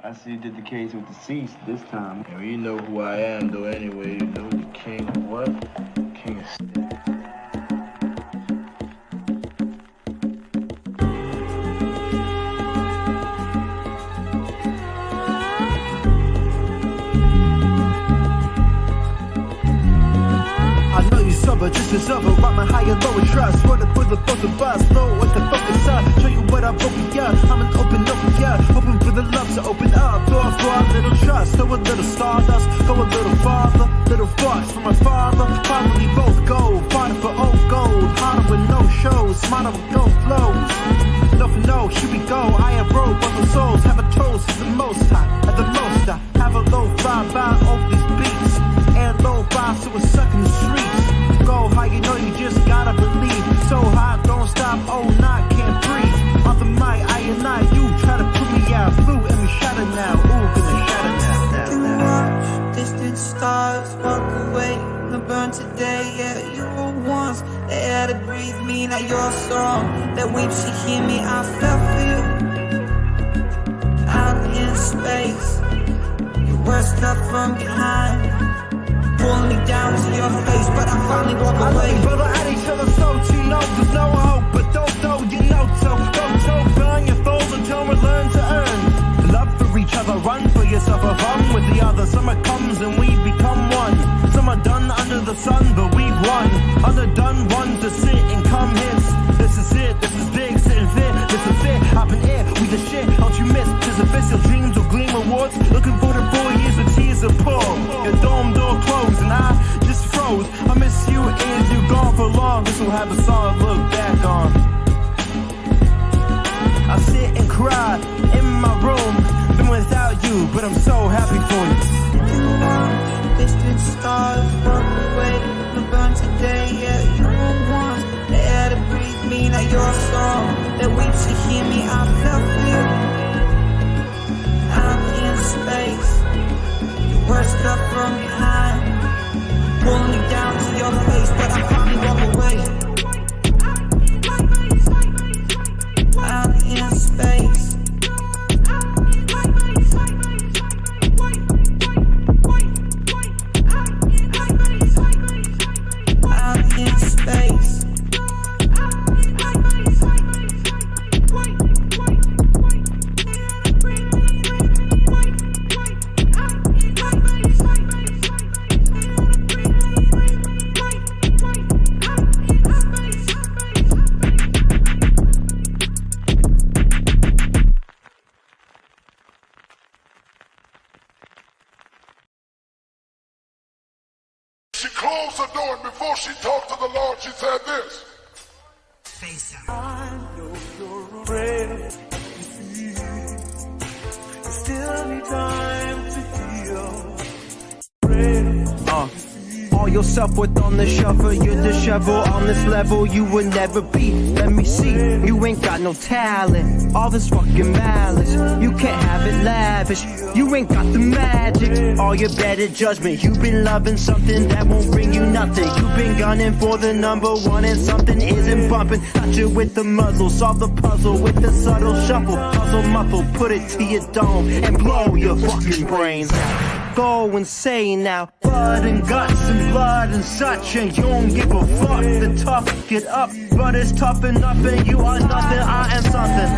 I see you did the case with the cease this time. And you know who I am, though, anyway. You know the king of what? King of... I know you sober, just as over, rock my higher, lower trust. Running for the both of us, know what the focus on. Show you what I'm open, yeah. I'm an open, yeah. Hoping for the love to open up doors for our little trust. Throw a little stardust, go a little farther. Little thoughts from my father. Finally both go, fighting for old gold. Harder with no shows, smarter with no flows. No for no, here we go. I have rolled both the souls. Have a toast to the most high, at the most I have a low vibe by over these beats. And low vibes so it's stuck in the streets. Go high, you know you just gotta believe. So high, don't stop, oh nah, can't breathe. Off the mic, I and I, you try to put me out. Blue and we shatter now, ooh, gonna shatter now. Watch distant stars walk away, no burn today. Yeah, you were once the air to breathe me, like your song that weeps to hear me. I felt for you out in space. Your words stuck from behind, pulling me down to your face, but I finally walk away. I love you, brother, at each other's throats. You know there's no hope, but don't throw your notes. So don't burn your foes until we learn to earn. Love for each other, run for yourself, have fun with the other. Summer comes and we become one. Some are done under the sun, but we've won. Underdone ones to sit and come hits. This is it, this is big, sitting fit, this is fit. Up in air, we the shit, don't you miss? Tis official, dreams will gleam awards. Looking for the 4 years with tears of pour. Your dome door closed and I just froze. I miss you and you gone for long. This will have a song to look back on. I sit and cry in my room, been without you, but I'm so happy for you. Distant stars walk away, no burn today. Yeah, you were once the air to breathe me, like your song that weeps to hear me. I felt for you out in space. Your words stuck from behind, pulling me down to your face, but the door, and before she talked to the Lord, she said this. I know you're afraid. You still need time to heal. All your self-worth on the shuffle, you're disheveled on this level you would never be. Let me see, you ain't got no talent, all this fucking malice, you can't have it lavish, you ain't got the magic, all your better judgment, you've been loving something that won't bring you nothing, you've been gunning for the number one and something isn't bumping, touch it with the muzzle, solve the puzzle with the subtle shuffle, puzzle muffle, put it to your dome and blow your fucking brains out. Go insane now, blood and guts and blood and such, and you don't give a fuck. The tough get up, but it's tough enough, and you are nothing. I am something.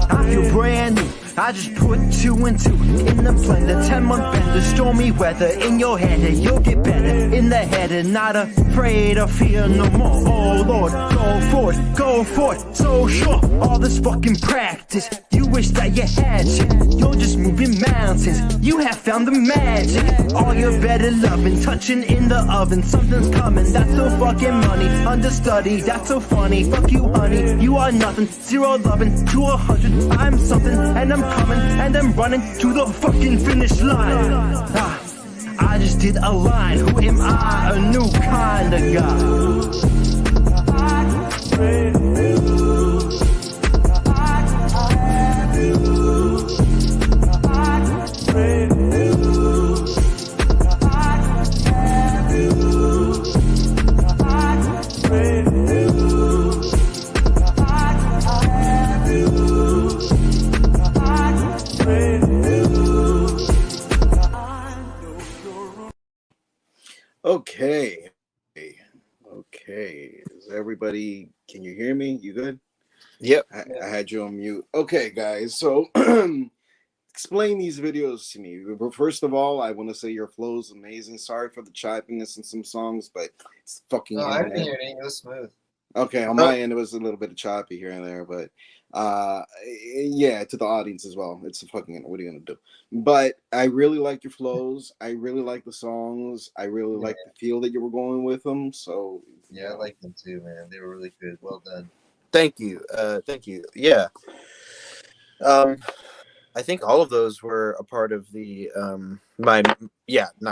I feel brand new. I just put 2 and 2 in the blender, 10-month bender, stormy weather in your head, and you'll get better in the head, and not afraid of fear no more. Oh Lord, go for it, so sure. All this fucking practice, you wish that you had shit. You're just moving mountains, you have found the magic. All your better loving, touching in the oven, something's coming. That's so fucking money, understudy, that's so funny. Fuck you, honey, you are nothing. 0 loving to 100, I'm something, and I'm coming, and I'm running to the fucking finish line. I just did a line. Who am I? A new kind of guy. Okay. Is everybody? Can you hear me? You good? Yep. I had you on mute. Okay, guys. So explain these videos to me. First of all, I want to say your flow is amazing. Sorry for the choppiness in some songs, but it's fucking. No, I didn't hear it. It was smooth. Okay, on my end, it was a little bit of choppy here and there, but yeah, to the audience as well. It's a fucking, what are you gonna do? But I really like your flows. I really like the songs. I really like the feel that you were going with them. So yeah, I like them too, man. They were really good. Well done. Thank you. Thank you. Yeah. I think all of those were a part of the I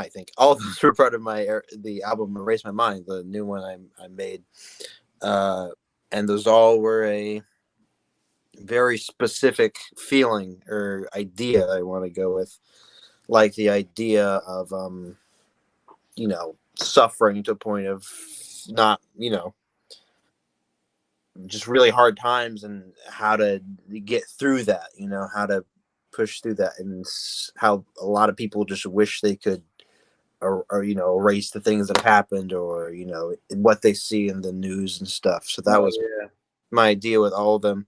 think all of those were part of the album Erase My Mind, the new one I made. And those all were a very specific feeling or idea I want to go with, like the idea of suffering to a point of not, just really hard times and how to get through that, how to push through that, and how a lot of people just wish they could or erase the things that have happened, or what they see in the news and stuff. So that was my idea with all of them,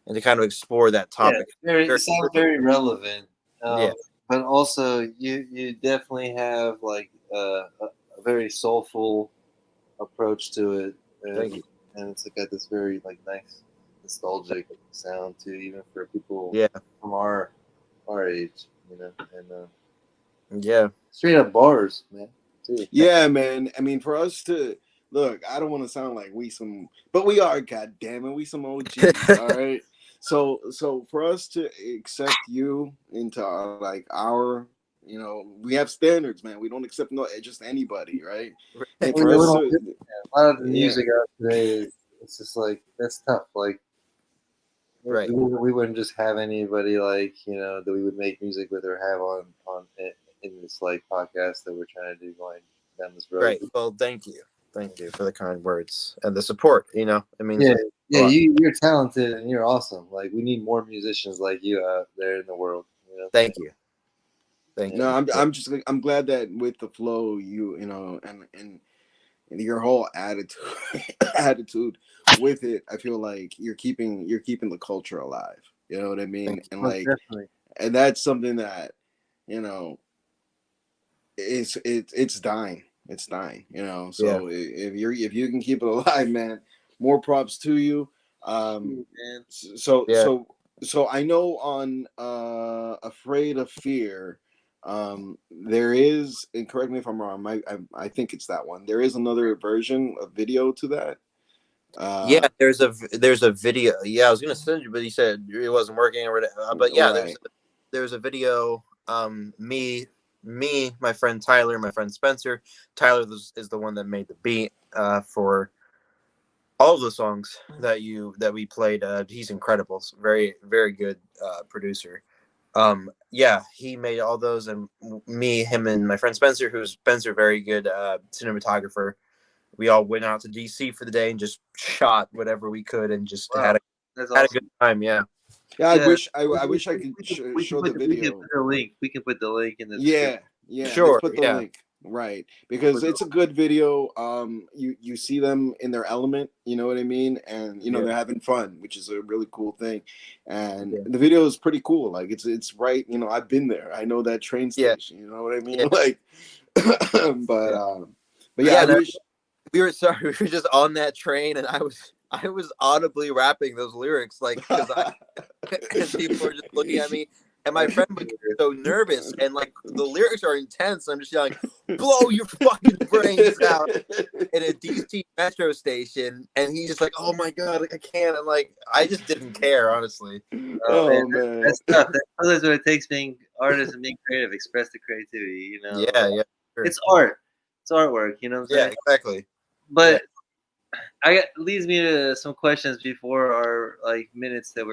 and to kind of explore that topic. It sounds very relevant. But also you definitely have like a very soulful approach to it. Thank you. And it's got this very like nice nostalgic sound too, even for people from our age, and straight up bars, man. Too. Yeah, man. I mean, for us to look, I don't want to sound like but we are. God damn it, we some OGs. All right. So for us to accept you into our, we have standards, man. We don't accept just anybody, right? And for us a lot of the music out today, it's just like that's tough. Like, right? We wouldn't just have anybody like that we would make music with or have on in this like podcast that we're trying to do going down this road. Right. Well, thank you for the kind words and the support. It means you're talented and you're awesome. Like, we need more musicians like you out there in the world. Thank you. Thank you. No, I'm glad that with the flow, and your whole attitude with it, I feel like you're keeping the culture alive. You know what I mean? And like, and that's something that it's dying. It's dying. So if you can keep it alive, man, more props to you. Man. So Yeah. so I know on Afraid of Fear, there is, and correct me if I'm wrong, I think it's that one. There is another version of video to that. Yeah, there's a video. Yeah, I was gonna send you, but he said it wasn't working or whatever. But yeah, Right. there's a video. Me, my friend Tyler, my friend Spencer. Tyler is the one that made the beat for all of the songs that we played. He's incredible, very very good producer. Yeah, he made all those, and me, him, and my friend Spencer, who's Spencer, very good cinematographer. We all went out to DC for the day and just shot whatever we could and just Wow, that's had a awesome. good time. Yeah. Yeah, Yeah, I wish I could show the we can video. put the link. We can put the link in the Yeah, description. yeah. Sure, Let's put the yeah. link, right, because it's a good video. You see them in their element. You know what I mean, and Yeah. they're having fun, which is a really cool thing. And Yeah. the video is pretty cool. Like it's right. I've been there. I know that train Yeah. station. You know what I mean? Yeah. Like, but yeah, I no, wish. we were sorry. We were just on that train, and I was audibly rapping those lyrics, like because and people were just looking at me, and my friend was so nervous, and like the lyrics are intense. I'm just yelling, "Blow your fucking brains out!" in a DC metro station, and he's just like, "Oh my god, I can't." And like, I just didn't care, honestly. Oh man, That's tough. That's what it takes being artists and being creative. Express the creativity. Yeah, yeah, sure. It's art. It's artwork. You know what I'm Yeah, saying? exactly. But leads me to some questions before our minutes that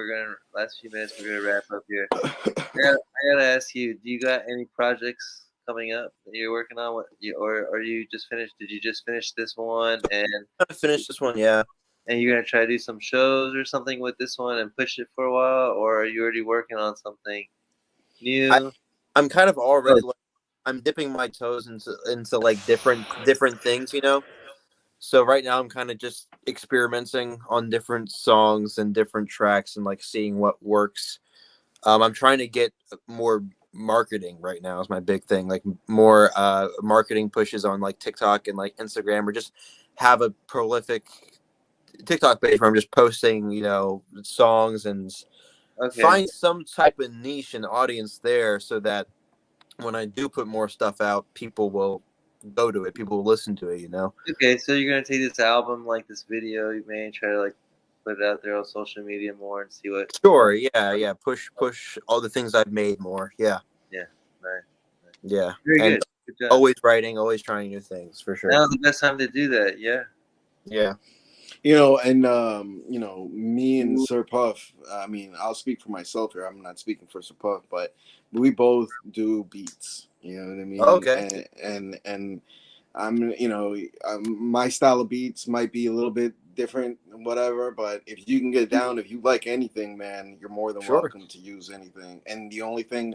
last few minutes we're gonna wrap up here. I gotta ask you, do you got any projects coming up that you're working on? Or are you just finished? Did you just finish this one and I'm gonna finish this one? Yeah. and you're gonna try to do some shows or something with this one and push it for a while, or are you already working on something new? I'm kind of already like, I'm dipping my toes into like different things, So right now I'm kind of just experimenting on different songs and different tracks and like seeing what works. I'm trying to get more marketing right now is my big thing, like more marketing pushes on like TikTok and like Instagram, or just have a prolific TikTok page where I'm just posting, songs and find some type of niche and audience there so that when I do put more stuff out, people will go to it. People will listen to it, Okay, so you're gonna take this album, like this video you made, try to put it out there on social media more and see what. Sure, yeah. Push all the things I've made more. Yeah. Yeah, nice. Yeah. Very and good. Good job. Always writing, always trying new things, for sure. Now's the best time to do that. Yeah. Yeah. And me and Sir Puff, I mean, I'll speak for myself here. I'm not speaking for Sir Puff, but we both do beats. You know what I mean? Okay. And I'm, my style of beats might be a little bit different, whatever. But if you can get down, if you like anything, man, you're more than welcome to use anything. And the only thing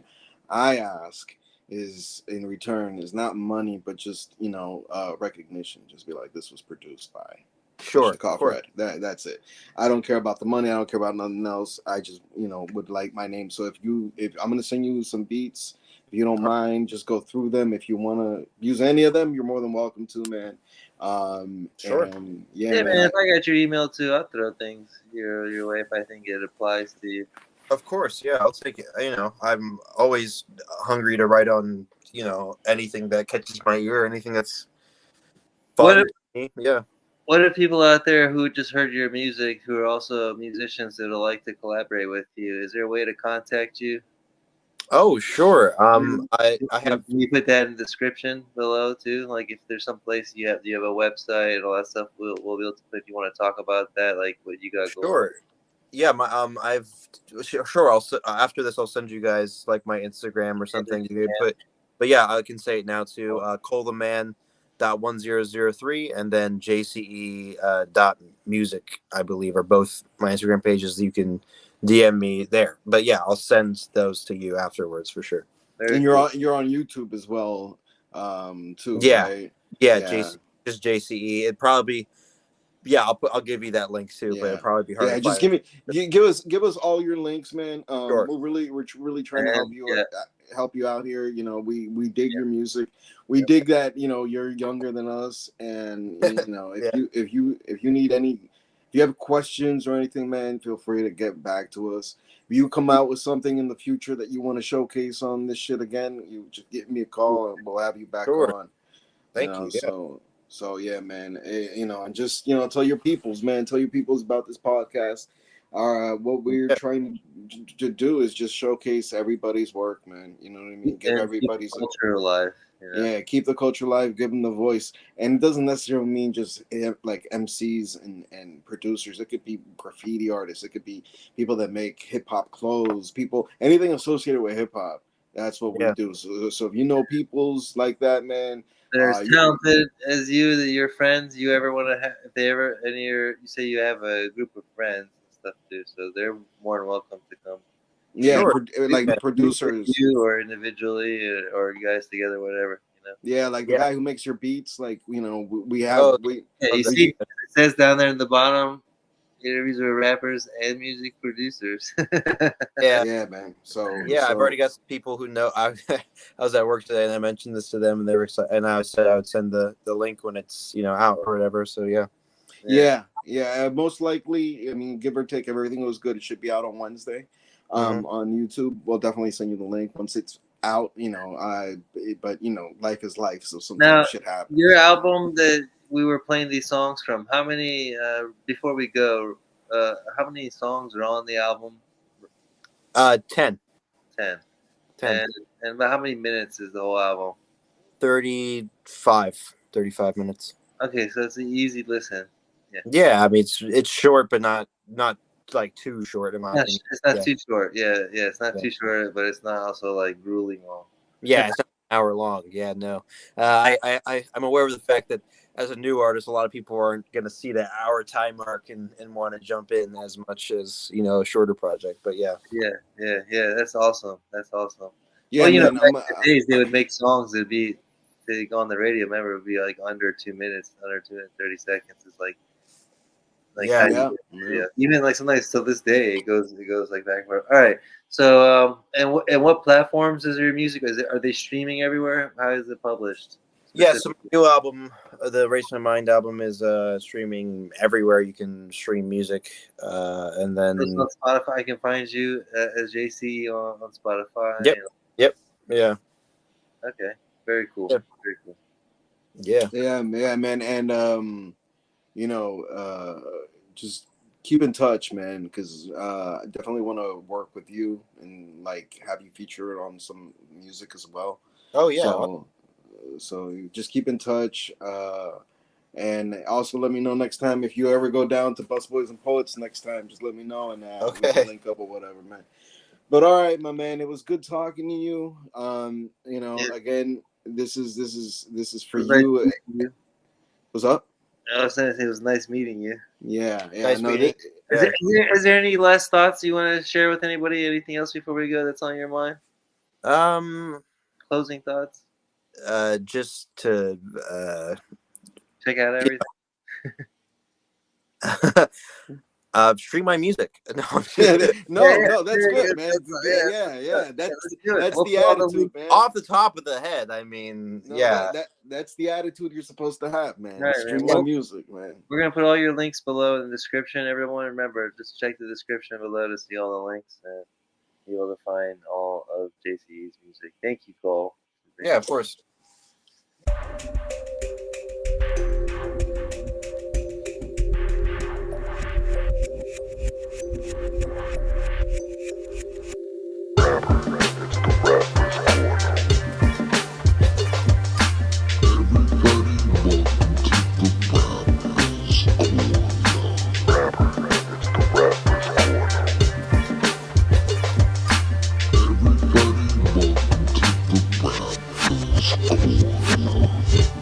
I ask is in return is not money, but just recognition. Just be like, this was produced by. Sure. That's it. I don't care about the money. I don't care about nothing else. I just would like my name. So if I'm gonna send you some beats, if you don't mind, just go through them. If you want to use any of them, you're more than welcome to, man. Sure. And man. If I got your email too, I'll throw things your way if I think it applies to you. Of course, yeah, I'll take it. I'm always hungry to write on, anything that catches my ear, anything that's fun. Yeah. What if people out there who just heard your music, who are also musicians that would like to collaborate with you? Is there a way to contact you? Oh, sure. I have. Can you put that in the description below too? Like if there's some place you have a website and all that stuff, we'll be able to put. If you want to talk about that, like what you got going. Sure. Yeah, sure. After this, I'll send you guys like my Instagram or something. You could put, but yeah, I can say it now too. ColeTheMan.1003 and then JCE .music, I believe, are both my Instagram pages. You can DM me there. But yeah, I'll send those to you afterwards for sure. And you're on YouTube as well, too. Yeah, right? Yeah. Just JCE. It probably. Yeah, I'll give you that link too, but it'll probably be hard. Yeah, to just find. give us all your links, man. Sure. We're really trying to help you out here. We dig your music. We dig that you're younger than us, and if you need If you have questions or anything, man, feel free to get back to us. If you come out with something in the future that you want to showcase on this shit again, you just give me a call and we'll have you back Sure. on. Thank you. Yeah. So yeah, man. And just tell your peoples, man. Tell your peoples about this podcast. What we're trying to do is just showcase everybody's work, man. You know what I mean? Give And everybody's keep the culture alive. Yeah, keep the culture alive, give them the voice. And it doesn't necessarily mean just like MCs and producers. It could be graffiti artists. It could be people that make hip hop clothes, anything associated with hip hop. That's what we do. So if you know peoples like that, man, they're as talented as you, that your friends, you ever want to have, if they ever, you say you have a group of friends and stuff too, so they're more than welcome to come. Yeah, like producers. You or individually, or you guys together, whatever. Yeah, like the guy who makes your beats, like, we have. You see, it says down there in the bottom, interviews with rappers and music producers. Yeah, man. I've already got some people who know. I was at work today and I mentioned this to them, and they were excited. And I said I would send the link when it's out or whatever. So yeah. Most likely, I mean, give or take, if everything goes good, it should be out on Wednesday. On YouTube. We'll definitely send you the link once it's out. But life is life, so sometimes shit happens. Your album that we were playing these songs from, how many? Before we go, how many songs are on the album? 10. 10. And about how many minutes is the whole album? 35 minutes. Okay, so it's an easy listen. Yeah, I mean it's short, but not like too short in my opinion. It's not too short. Yeah, it's not too short, but it's not also like grueling long. Yeah, it's not an hour long. Yeah, no. I'm aware of the fact that as a new artist, a lot of people aren't going to see the hour time mark and want to jump in as much as a shorter project. But yeah. That's awesome. Yeah, well, back in the days they would make songs that'd go on the radio. Remember, it would be like under 2 minutes, under 2 minutes 30 seconds. It's like even like sometimes till this day it goes like back and forth. All right, so and what platforms is your music? Are they streaming everywhere? How is it published? Yeah, so my new album, the Race My Mind album, is streaming everywhere you can stream music, and then on Spotify. I can find you as JCE on Spotify. Yep, yeah. Okay, very cool. Yeah. Very cool. Yeah, man, and just keep in touch, man, because I definitely want to work with you and like have you featured on some music as well. Oh yeah. So just keep in touch, and also let me know next time if you ever go down to Busboys and Poets next time. Just let me know and we can link up or whatever, man. But all right, my man, it was good talking to you. Again, this is for you. What's up? I was saying it was nice meeting you. Yeah. Nice meeting. Is there any last thoughts you want to share with anybody? Anything else before we go that's on your mind? Closing thoughts. Just to check out everything. Stream my music. No, that's good, man. That's the attitude, man. Off the top of the head, I mean, that's the attitude you're supposed to have, man. Right, stream my music, man. We're gonna put all your links below in the description. Everyone, remember, just check the description below to see all the links and be able to find all of JCE's music. Thank you, Cole. Yeah, of course. Everybody welcome to the Rappers Corner.